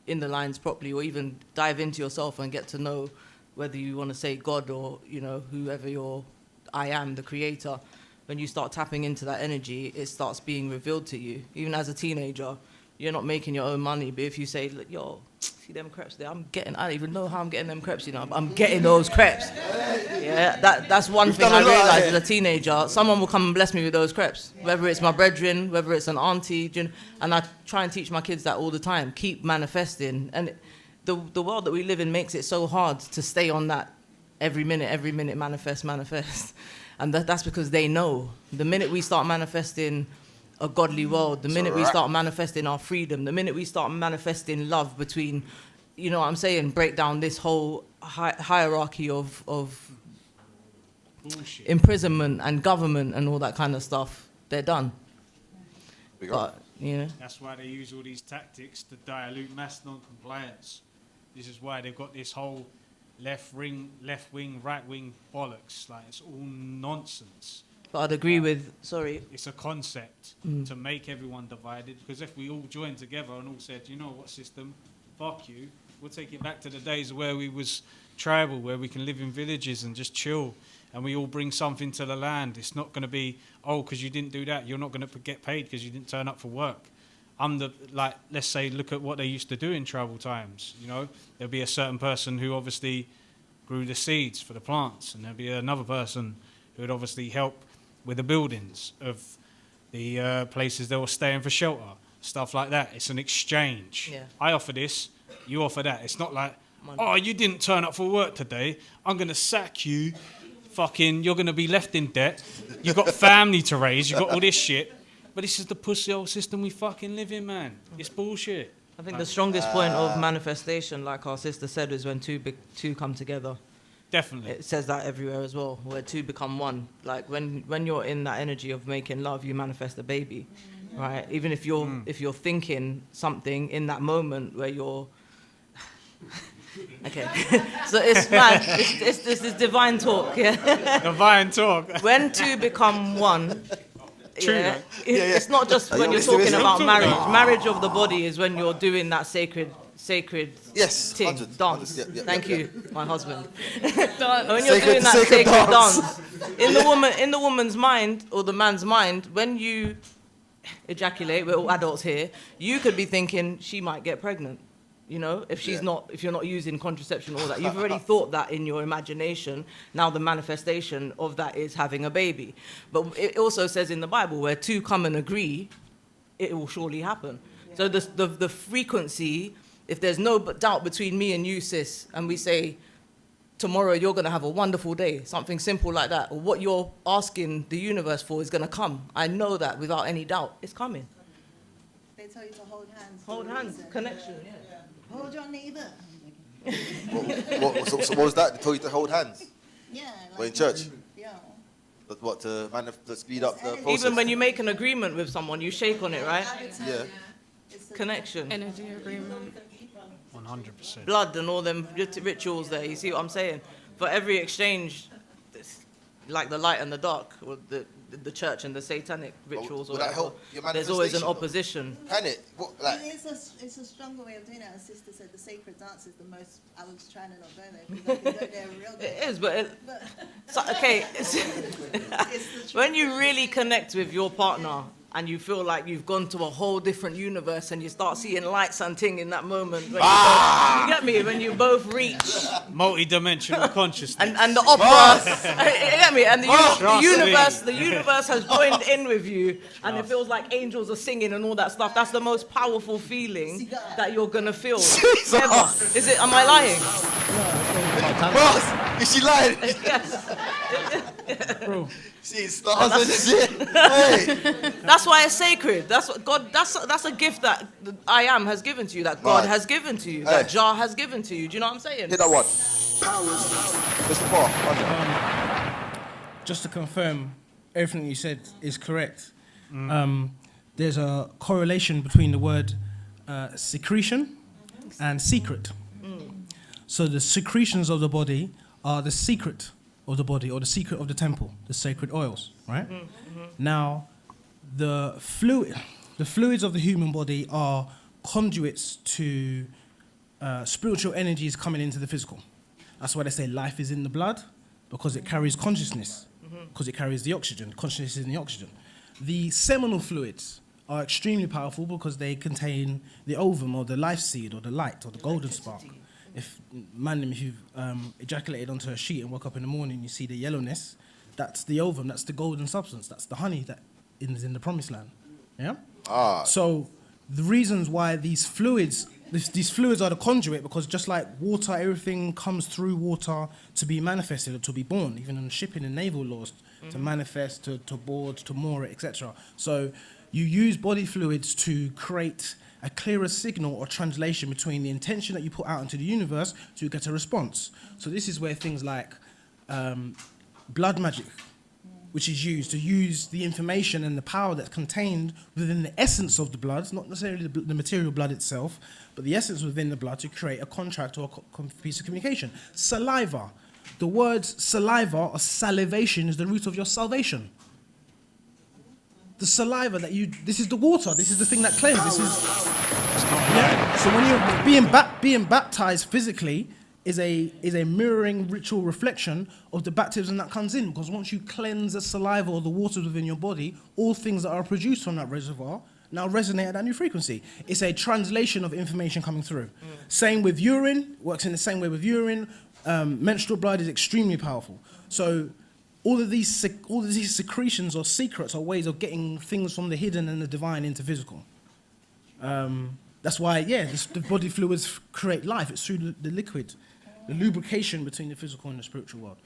in the lines properly, or even dive into yourself and get to know whether you want to say God or, you know, whoever your I am, the creator, when you start tapping into that energy, it starts being revealed to you. Even as a teenager, you're not making your own money, but if you say, look, yo, see them crepes there? I don't even know how I'm getting them crepes, you know, but I'm getting those crepes. Yeah, that's one thing I realized as a teenager. Someone will come and bless me with those crepes, whether it's my brethren, whether it's an auntie, and I try and teach my kids that all the time. Keep manifesting. And the world that we live in makes it so hard to stay on that every minute, manifest. And that's because they know. The minute we start manifesting a godly world, the minute we start manifesting our freedom, the minute we start manifesting love between, you know what I'm saying, break down this whole hierarchy of Bullshit. imprisonment and government and all that kind of stuff, they're done. But, you know. That's why they use all these tactics to dilute mass non-compliance. This is why they've got this whole left wing, right wing bollocks. Like, it's all nonsense. But I'd agree with, sorry. It's a concept to make everyone divided, because if we all joined together and all said, you know what, system, fuck you, we'll take it back to the days where we was tribal, where we can live in villages and just chill, and we all bring something to the land. It's not going to be, oh, because you didn't do that, you're not going to get paid because you didn't turn up for work. Let's say, look at what they used to do in tribal times. You know, there'll be a certain person who obviously grew the seeds for the plants, and there'll be another person who would obviously help with the buildings of the places they were staying for shelter, stuff like that. It's an exchange. Yeah. I offer this, you offer that. It's not like, oh, you didn't turn up for work today, I'm going to sack you, fucking, you're going to be left in debt, you've got family to raise, you've got all this shit. But this is the pussy old system we fucking live in, man. It's bullshit. I think the strongest point of manifestation, like our sister said, is when two come together. Definitely. It says that everywhere as well, where two become one. Like when you're in that energy of making love, you manifest a baby, right? Even if you're thinking something in that moment where you're okay. So it's mad. This is divine talk. Yeah. Divine talk. When two become one. True. Yeah, it's not just when you're talking about marriage. Marriage of the body is when you're doing that sacred Yes, thing, 100, dance. 100, yeah, Thank yeah. you, my husband. When you're Sacred- doing that sacred sacred dance. dance, in the woman's mind or the man's mind, when you ejaculate, we're all adults here, you could be thinking she might get pregnant. You know, if you're not using contraception or all that, you've already thought that in your imagination. Now the manifestation of that is having a baby. But it also says in the Bible, where two come and agree, it will surely happen. Yeah. So the frequency, if there's no doubt between me and you, sis, and we say, tomorrow you're going to have a wonderful day, something simple like that, or what you're asking the universe for is going to come. I know that without any doubt, it's coming. They tell you to hold hands. Hold hands, connection, yeah. Hold your neighbor. What was that? They told you to hold hands? Yeah. We're in church? Yeah. What, to speed up the process? Even when you make an agreement with someone, you shake on it, right? Yeah. Connection. Energy agreement. 100%. Blood and all them rituals there, you see what I'm saying? For every exchange, it's like the light and the dark, or the church and the satanic rituals, would or that whatever, help your there's always an manifestation, though? opposition. Can it? It's a stronger way of doing it. Our sister said the sacred dance is the most. I was trying to not go there because I can go there real good. It is, but okay. When you really connect with your partner and you feel like you've gone to a whole different universe and you start seeing lights and ting in that moment, when you get me? When you both reach Multi-dimensional consciousness. and the opera, you get me? And the Trust me. universe has joined in with you, and it feels like angels are singing and all that stuff. That's the most powerful feeling that you're gonna feel. Ever. Is it? Am I lying? Boss, is she lying? Yes. Bro. Seeing stars and shit. Hey. That's why it's sacred. That's what God. That's a gift that I am has given to you. That God Right. has given to you. Hey. That Jah has given to you. Do you know what I'm saying? Hit that one. Mr. Paul. Just to confirm, everything you said is correct. There's a correlation between the word secretion and secret. So the secretions of the body are the secret of the body, or the secret of the temple, the sacred oils, right? Now, the fluids of the human body are conduits to spiritual energies coming into the physical. That's why they say life is in the blood, because it carries consciousness, because it carries the oxygen. Consciousness is in the oxygen. The seminal fluids are extremely powerful because they contain the ovum, or the life seed, or the light, or the golden spark. If you've ejaculated onto a sheet and woke up in the morning, you see the yellowness, that's the ovum, that's the golden substance, that's the honey that is in the promised land. Yeah? So the reasons why these fluids are the conduit, because just like water, everything comes through water to be manifested or to be born, even in shipping and naval laws, to manifest, to board, to moor it, etc. So you use body fluids to create a clearer signal or translation between the intention that you put out into the universe to get a response. So this is where things like blood magic, which is used to use the information and the power that's contained within the essence of the blood, not necessarily the material blood itself, but the essence within the blood to create a contract or a piece of communication. Saliva. The word saliva or salivation is the root of your salvation. The saliva this is the water, this is the thing that cleanses. This is, yeah. So when you're being baptized physically is a mirroring ritual reflection of the baptism that comes in, because once you cleanse the saliva or the waters within your body, all things that are produced from that reservoir now resonate at that new frequency. It's a translation of information coming through. Same with urine, works in the same way with urine. Menstrual blood is extremely powerful. So all of these secretions or secrets are ways of getting things from the hidden and the divine into physical. That's why, the body fluids create life. It's through the liquid, the lubrication between the physical and the spiritual world.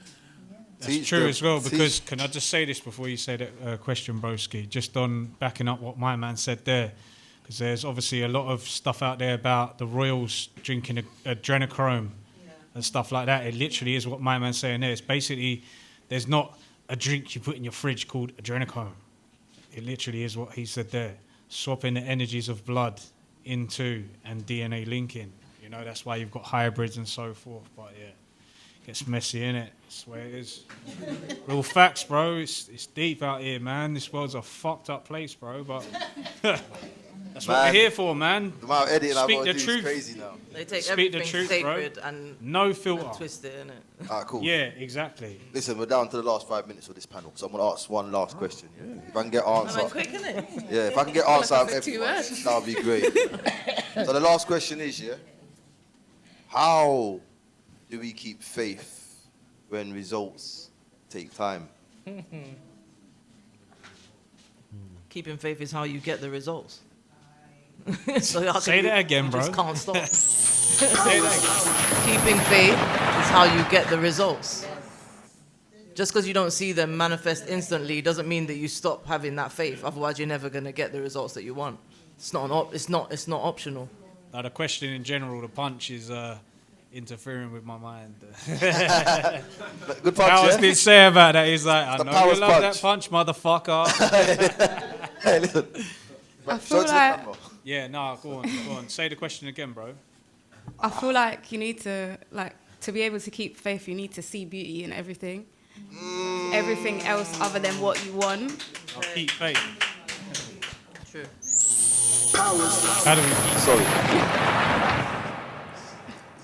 That's true as well, because can I just say this before you say that question, broski, just on backing up what my man said there, because there's obviously a lot of stuff out there about the royals drinking adrenochrome and stuff like that. It literally is what my man's saying there. It's basically, there's not a drink you put in your fridge called adrenochrome. It literally is what he said there. Swapping the energies of blood into and DNA linking. You know, that's why you've got hybrids and so forth. But yeah, it gets messy, innit? That's the way it is. Real facts, bro. It's deep out here, man. This world's a fucked up place, bro. But that's what we're here for, man. The amount of editing I've Speak got to the do truth. is crazy now. They take Speak the everything truth, sacred bro. and No filter. and twist it, innit? Alright, cool. Yeah, exactly. Listen, we're down to the last 5 minutes of this panel, so I'm going to ask one last question. Yeah? If I can get answer. Quick, innit? Yeah, if I can get answer out of Like 2 everyone, words. that would be great. So the last question is, how do we keep faith when results take time? Keeping faith is how you get the results. So how can Say you- that again, you bro. just can't stop. Say that again. Keeping faith is how you get the results. Just because you don't see them manifest instantly doesn't mean that you stop having that faith. Otherwise, you're never going to get the results that you want. It's not it's not optional. Now, the question in general, the punch is interfering with my mind. Good punch, Powers yeah? did say about that. He's like, I The know you Powers love punch. that punch, motherfucker. Hey, listen. I Show feel it to the like camera. Yeah, no, go on. Say the question again, bro. I feel like you need to be able to keep faith. You need to see beauty in everything, everything else other than what you want. I'll keep faith. True. How do we keep Sorry.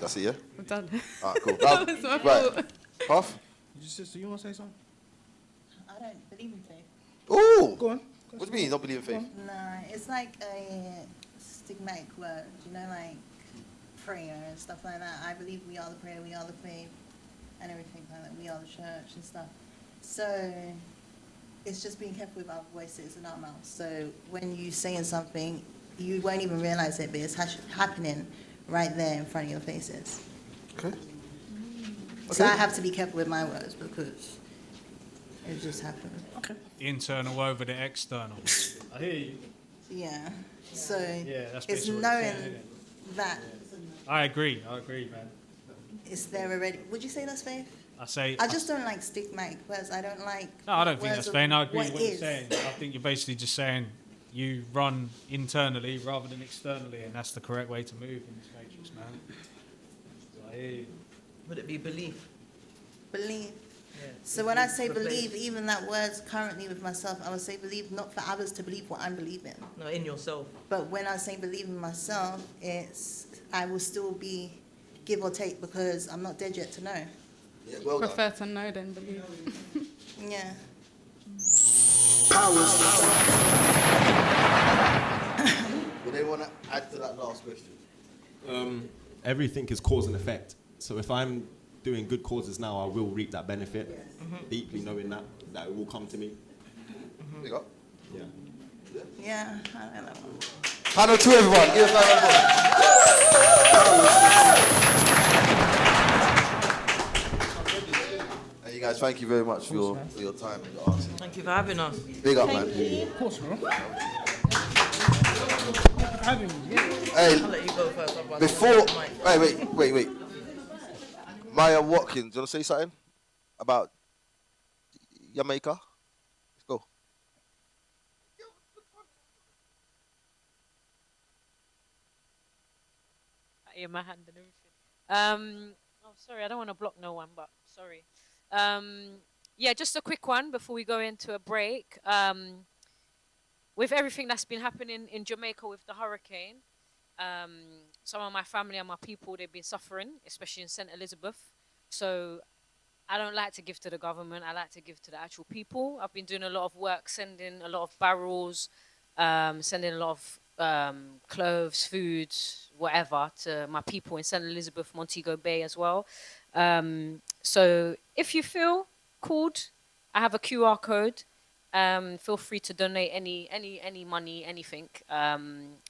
That's it, yeah? I'm done. Alright, cool. That was my fault. Right. Puff? Do you want to say something? I don't believe in faith. Ooh! Go on. What do you mean you don't believe in faith? No, it's like a stigmatic word, like prayer and stuff like that. I believe we are the prayer, we are the faith, and everything like that. We are the church and stuff. So it's just being careful with our voices and our mouths. So when you're saying something, you won't even realize it, but it's happening right there in front of your faces. Okay. So I have to be careful with my words because it just happens. Okay. internal over the external? I hear you. Yeah. So Yeah, that's it's basically what knowing you're saying, isn't that I agree, man. it's there already. Would you say that's faith? I say, I just don't like stigmatic words. I don't like. no, I don't think words that's of fair. I agree with what you're is. saying. I think you're basically just saying you run internally rather than externally, and that's the correct way to move in this matrix, man. I hear you. Would it be belief? Believe. Yeah. So when I say For faith. believe, even that word's currently with myself, I would say believe not for others to believe what I'm believing. No, in yourself. But when I say believe in myself, it's I will still be give or take because I'm not dead yet to know. Yeah, well done. Prefer to know than believe. Yeah. Would they want to add to that last question? Everything is cause and effect. So if I'm doing good causes now, I will reap that benefit, deeply knowing that it will come to me. There you go. Yeah. Yeah. I don't know. Panel 2, everyone. Give us a round of applause. Hey, you guys, thank you very much for your time and your answers. Thank you for having us. Big up, man. Of course, bro. Having me, yeah. Hey, I'll let you go first. otherwise before... I'll take the mic. Wait. Maya Watkins, do you want to say something about Jamaica? in my hand and everything. Oh, sorry, I don't want to block no one, but sorry. Yeah, just a quick one before we go into a break. With everything that's been happening in Jamaica with the hurricane, some of my family and my people, they've been suffering, especially in St. Elizabeth. So I don't like to give to the government. I like to give to the actual people. I've been doing a lot of work, sending a lot of barrels, sending a lot of clothes, food, whatever, to my people in St. Elizabeth, Montego Bay as well. So if you feel called, I have a QR code. Feel free to donate any money, anything,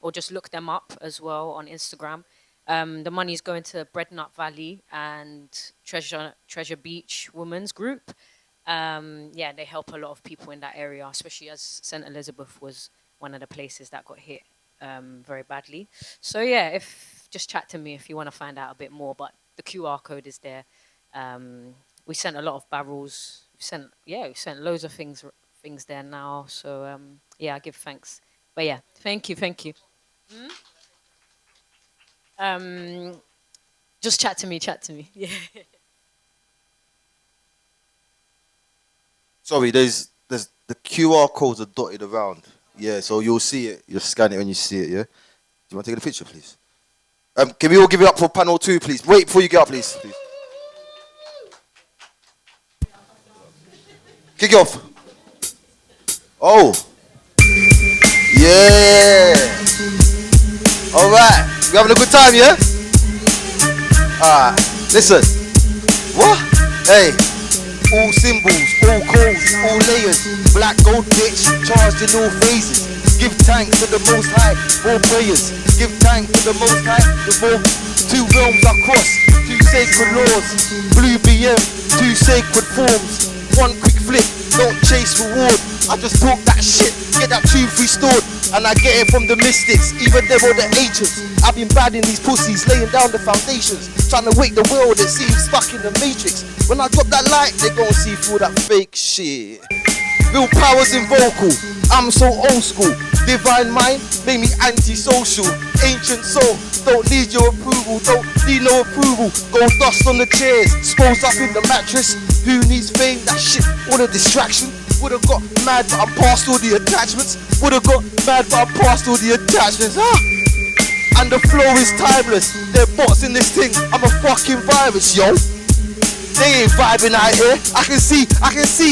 or just look them up as well on Instagram. The money is going to Breadnut Valley and Treasure Beach Women's Group. Yeah, they help a lot of people in that area, especially as St. Elizabeth was one of the places that got hit very badly. So yeah, just chat to me if you want to find out a bit more. But the QR code is there. We sent a lot of barrels. We sent loads of things there now. So yeah, I give thanks. But yeah, thank you. Just chat to me. Yeah. Sorry, there's the QR codes are dotted around. Yeah, so you'll see it. You'll scan it when you see it. Yeah. Do you want to take a picture, please? Can we all give it up for panel 2, please? Wait before you get up, please. Kick it off. Oh. Yeah. All right. We having a good time, yeah? Listen. What? Hey. All symbols, all codes, all layers. Black gold bitch, charged in all phases. Give thanks to the Most High, more prayers. Give thanks to the Most High, the more. 2 realms are crossed, 2 sacred laws. Blue BM, 2 sacred forms. 1 quick flip, don't chase reward. I just talk that shit, get that truth restored. And I get it from the mystics, even them or the agents. I've been bad in these pussies, laying down the foundations. Trying to wake the world that seems stuck in the matrix. When I drop that light, they gon' see through that fake shit. Real powers in vocal, I'm so old school. Divine mind, made me anti-social. Ancient soul, don't need your approval, don't need no approval. Gold dust on the chairs, scrolls up in the mattress. Who needs fame? That shit, all the distraction. Would've got mad but I'm past all the attachments. Would've got mad but I'm past all the attachments. And the flow is timeless. There are bots in this thing, I'm a fucking virus, yo. They ain't vibing out here. I can see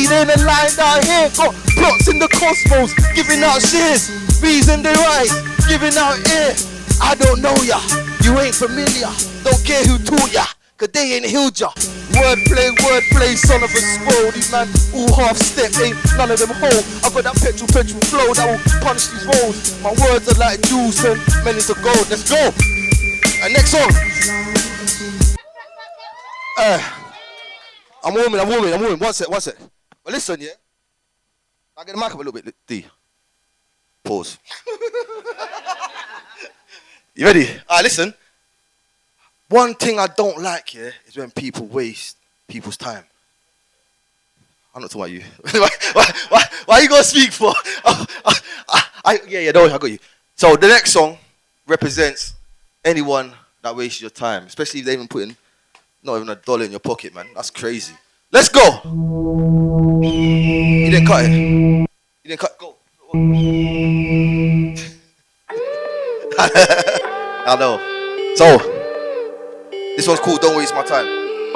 they're in a line down here. Got plots in the cosmos, giving out shares. Reason they rise, giving out air. I don't know ya, you ain't familiar. Don't care who taught ya, cause they ain't healed ya. Wordplay, son of a squirrel. These man all half step, ain't none of them whole. I got that petrol flow that will punch these rolls. My words are like jewels and men into gold. Let's go. And next song. I'm warming. One sec. Well, listen, yeah. I get the mic up a little bit, D. Pause. You ready? Listen. One thing I don't like, yeah, is when people waste people's time. I'm not talking about you. Why are you gonna speak for? I got you. So the next song represents anyone that wastes your time, especially if they even putting not even $1 in your pocket, man. That's crazy. Let's go. You didn't cut it. Go. I know. So this one's called Don't Waste My Time.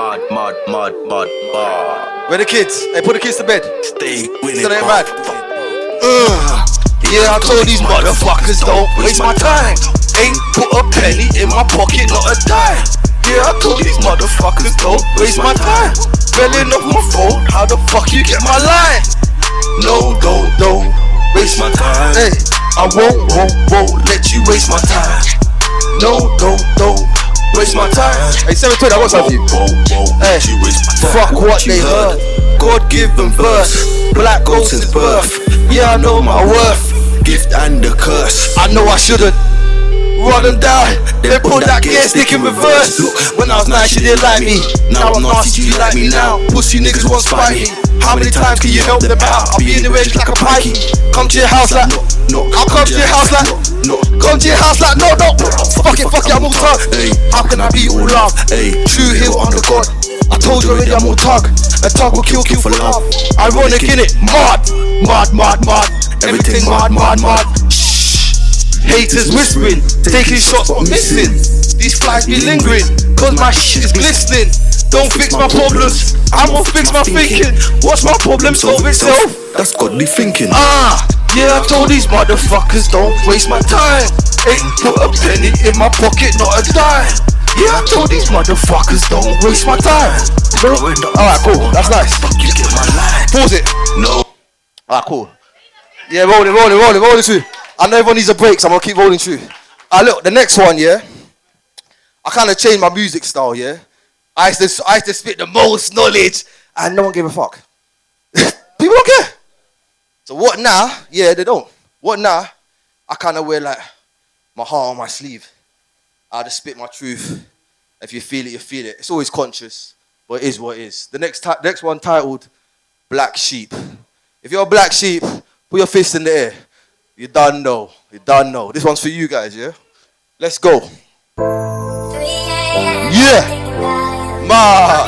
Mud. Where the kids? Hey, put the kids to bed. Stay with So it, they're mad. Yeah, I told these motherfuckers don't waste my time. Ain't put a penny in my pocket, not a dime. Yeah, I told these motherfuckers don't waste my time. Belling off my phone, how the fuck you get my line? No, don't waste my time. Hey, I won't let you waste my time. No, don't waste my time. Hey, 720, I want something for you. Hey, fuck what they heard. God-given verse, black gold since birth. Yeah, I know my worth. Gift and the curse. I know I shouldn't run and die. Then put that gear stick in reverse. When I was nice, you didn't like me. Now I'm nasty, you like me now. Pussy niggas want spite me. How many times can you help them out? I'll be in the range like a pikey. Come to your house like no. I'll come to your house like no. Come to your house like no. Fuck it, I'm all talk. How can I be all love? True hill on the god. I told you already I'm all talk. A talk will kill for love. Ironic in it, mad. Everything mad. Shh. Haters whispering, taking shots but missing. These flies be lingering, cause my shit is glistening. Don't fix my problems, I won't fix my thinking. What's my problem? Solve itself. That's godly thinking. Yeah, I told these motherfuckers don't waste my time. Ain't put a penny in my pocket, not a dime. Yeah, I told these motherfuckers don't waste my time. Alright, cool, that's nice. Pause it. No. Alright, cool. Yeah, rolling through. I know everyone needs a break, so I'm gonna keep rolling through. Look, the next one, yeah. I kind of changed my music style, yeah. I used to spit the most knowledge, and no one gave a fuck. People don't care. So what now? Yeah, they don't. What now? I kind of wear like my heart on my sleeve. I just spit my truth. If you feel it, you feel it. It's always conscious, but it is what it is. The next one titled Black Sheep. If you're a black sheep, put your fist in the air. You done know. This one's for you guys, yeah? Let's go. Yeah. Ma.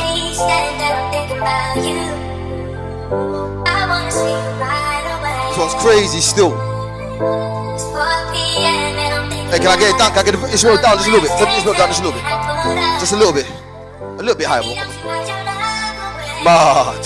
This one's crazy still. Hey, can I get it down? Can I get it rolled down just a little bit? It's rolled down just a little bit. Just a little bit. A little bit higher. Mad.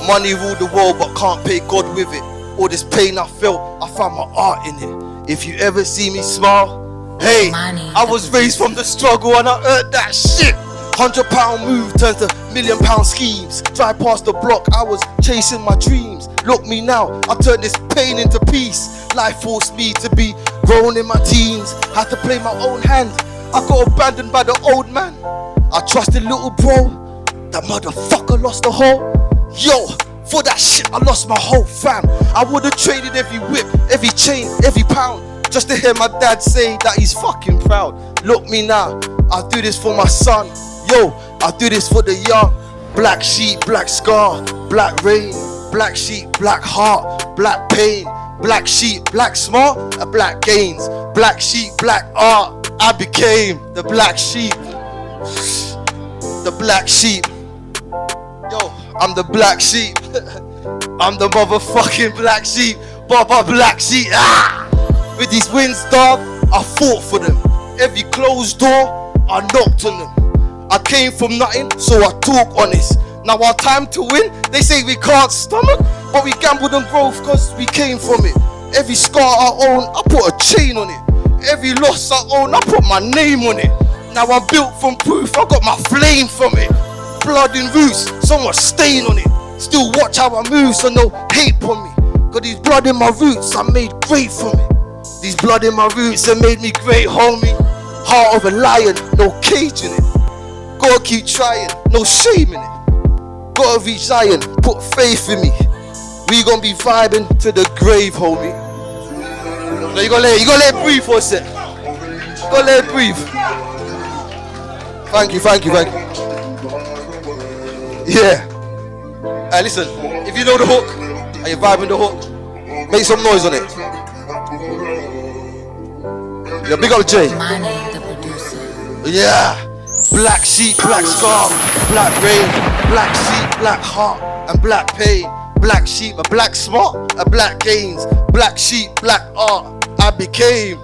Money rule the world but can't pay God with it. All this pain I felt, I found my art in it. If you ever see me smile, hey, I was raised from the struggle and I earned that shit. £100 move turns to £1 million schemes. Drive past the block, I was chasing my dreams. Look me now, I turned this pain into peace. Life forced me to be grown in my teens. Had to play my own hand. I got abandoned by the old man. I trusted little bro. That motherfucker lost the whole. Yo, for that shit I lost my whole fam. I would've traded every whip, every chain, every pound, just to hear my dad say that he's fucking proud. Look me now, I do this for my son. Yo, I do this for the young. Black sheep, black scar, black rain. Black sheep, black heart, black pain. Black sheep, black smart, and black gains. Black sheep, black art. I became the black sheep. The black sheep. Yo, I'm the black sheep. I'm the motherfucking black sheep. Baba black sheep. With these wins, dog, I fought for them. Every closed door, I knocked on them. I came from nothing, so I talk honest. Now our time to win, they say we can't stomach, but we gambled on growth cause we came from it. Every scar I own, I put a chain on it. Every loss I own, I put my name on it. Now I'm built from proof, I got my flame from it. Blood in roots, so much stain on it. Still watch how I move, so no hate on me. Got these blood in my roots, I made great from it. These blood in my roots, they made me great, homie. Heart of a lion, no cage in it. Gotta keep trying, no shame in it. Gotta reach Zion, put faith in me. We gonna be vibing to the grave, homie. No, you gotta let it breathe for a sec. You gotta let it breathe. Thank you. Yeah. Hey, listen, if you know the hook and you're vibing the hook, make some noise on it. Yeah, big up Jay. Yeah. Black sheep, black scar, black rain, black sheep, black heart, and black pain. Black sheep, a black smart, a black gains. Black sheep, black art, I became.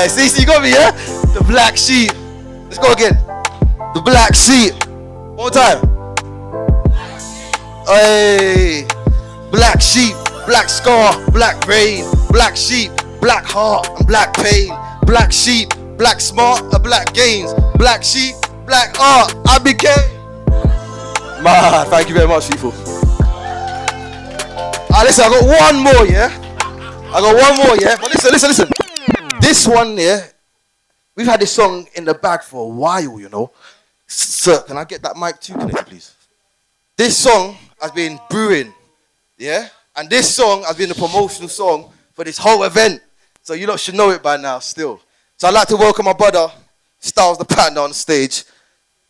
See, you got me, yeah? The black sheep. Let's go again. The black sheep. One more time. Hey. Black sheep, black scar, black rain. Black sheep, black heart, and black pain. Black sheep, black smart, a black gains. Black sheep, black art, I became. Man, thank you very much, people. Listen, I got one more, yeah? But listen. This one, yeah, we've had this song in the bag for a while, you know. Sir, can I get that mic too connected, please? This song has been brewing, yeah? And this song has been the promotional song for this whole event. So you lot should know it by now still. So I'd like to welcome my brother, Styles the Panda, on stage.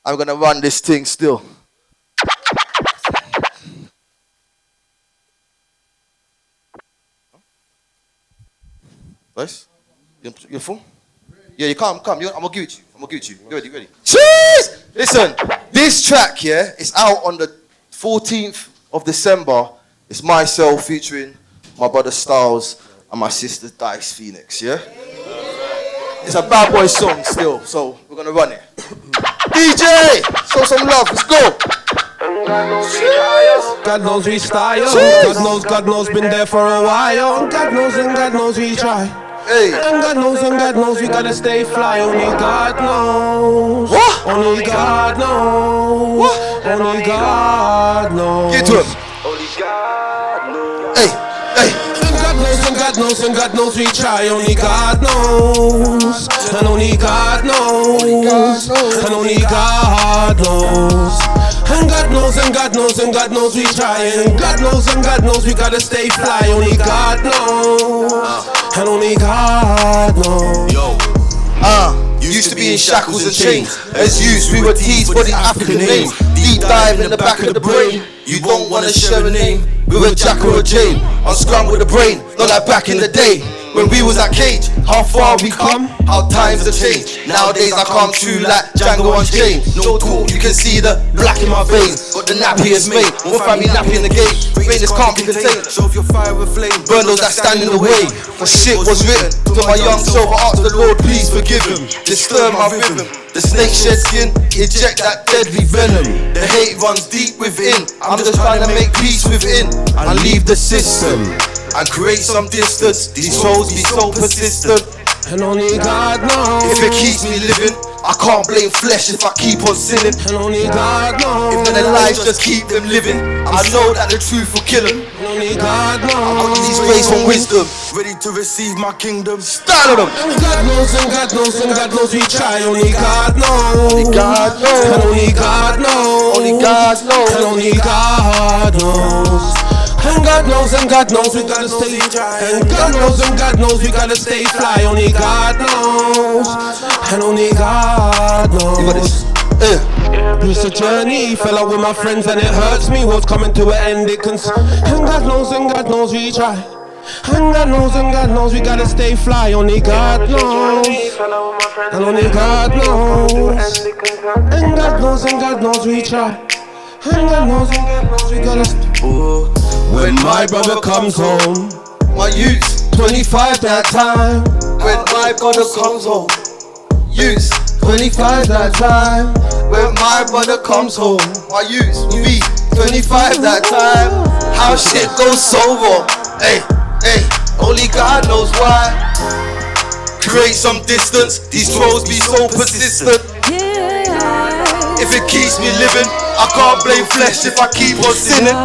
I'm going to run this thing still. Nice? You're full? Yeah, you come. I'm going to give it to you. You ready? Cheers! Listen, this track, yeah, is out on the 14th of December. It's myself featuring my brother Styles and my sister Dice Phoenix, yeah? It's a bad boy song still, so we're going to run it. DJ, show some love, let's go. God knows we style. God knows been there for a while. God knows we try. Hey. And God knows we gotta stay fly. Only God knows. What? Only God knows. What? Only God knows. Get to him. Only God knows. Hey. And God knows we try. Only God knows. And only God knows. And only God knows. And God knows we try. And God knows we gotta stay fly. Only God knows. And only God knows. Yo. Used to be in shackles and chains. As youths, we were teased for the African name. Deep dive in the back of the brain. You won't wanna share a name with a Jack or a Jane. Unscramble the brain, not like back in the day when we was at Cage. How far we come, how times have changed. Nowadays I come true like Django Unchained. No talk, you can see the black in my veins. Got the nappiest mate, more family nappy in the game. Greatness can't be contained. Show off your fire with flame. Burn those that stand in the way. For shit was written. To my young self I asked the Lord please forgive him. Disturb my rhythm. The snake shed skin, eject that deadly venom. The hate runs deep within. I'm just trying to make peace within and leave the system and create some distance. These souls be so persistent. And only God knows. If it keeps me living, I can't blame flesh if I keep on sinning. And only God knows. If their lives just keep them living, I know that the truth will kill them. And only God knows. I got these grace from wisdom, ready to receive my kingdom. Style them. And God knows we try. Only God knows. Only God knows. And only God knows. Only God knows. And only God knows. And God knows we gotta stay. And God knows we gotta stay fly. Only God knows. And only God knows. It's a journey, fell out with my friends and it hurts me. What's coming to an end? And God knows we try. And God knows we gotta stay fly. Only God knows. And only God knows. And God knows we try. And God knows we gotta stay. When my brother comes home, My youth, 25 that time. when my brother comes home. Youth, 25 that time. when my brother comes home. My youth, me, 25 that time. How shit goes so wrong. Hey, only God knows why. Create some distance, these trolls be so persistent. If it keeps me living, I can't blame flesh if I keep on sinning.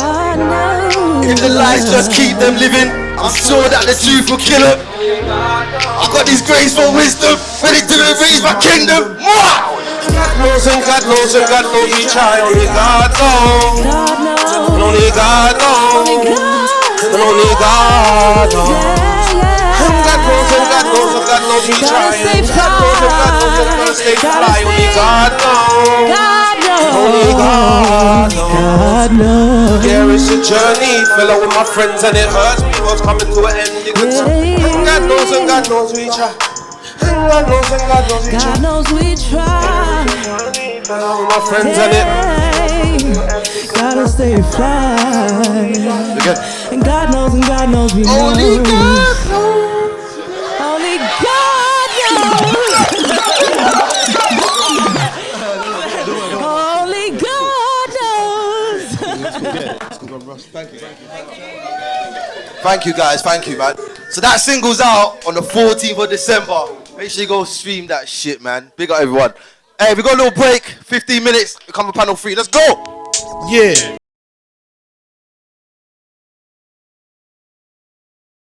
If the lies just keep them living, I'm sure that the truth will kill them. I got these graceful wisdom, ready to raise my kingdom. Wow! God knows we try. Only God knows. And only God knows. And only God knows. And God knows we try. And God knows we gotta stay fly. Only God knows. Only God knows. Yeah, it's a journey. Fell out with my friends and it hurts me. What's coming to an end? And God knows we try. And God knows we try. God knows we try. Fell out with my friends and it. Gotta stay fly. And God knows we know. Only God knows. Only God knows. Only God knows. Thank you guys, thank you man. So that single's out on the 14th of December. Make sure you go stream that shit, man. Big up everyone. Hey, we got a little break, 15 minutes. We come to panel 3. Let's go. Yeah.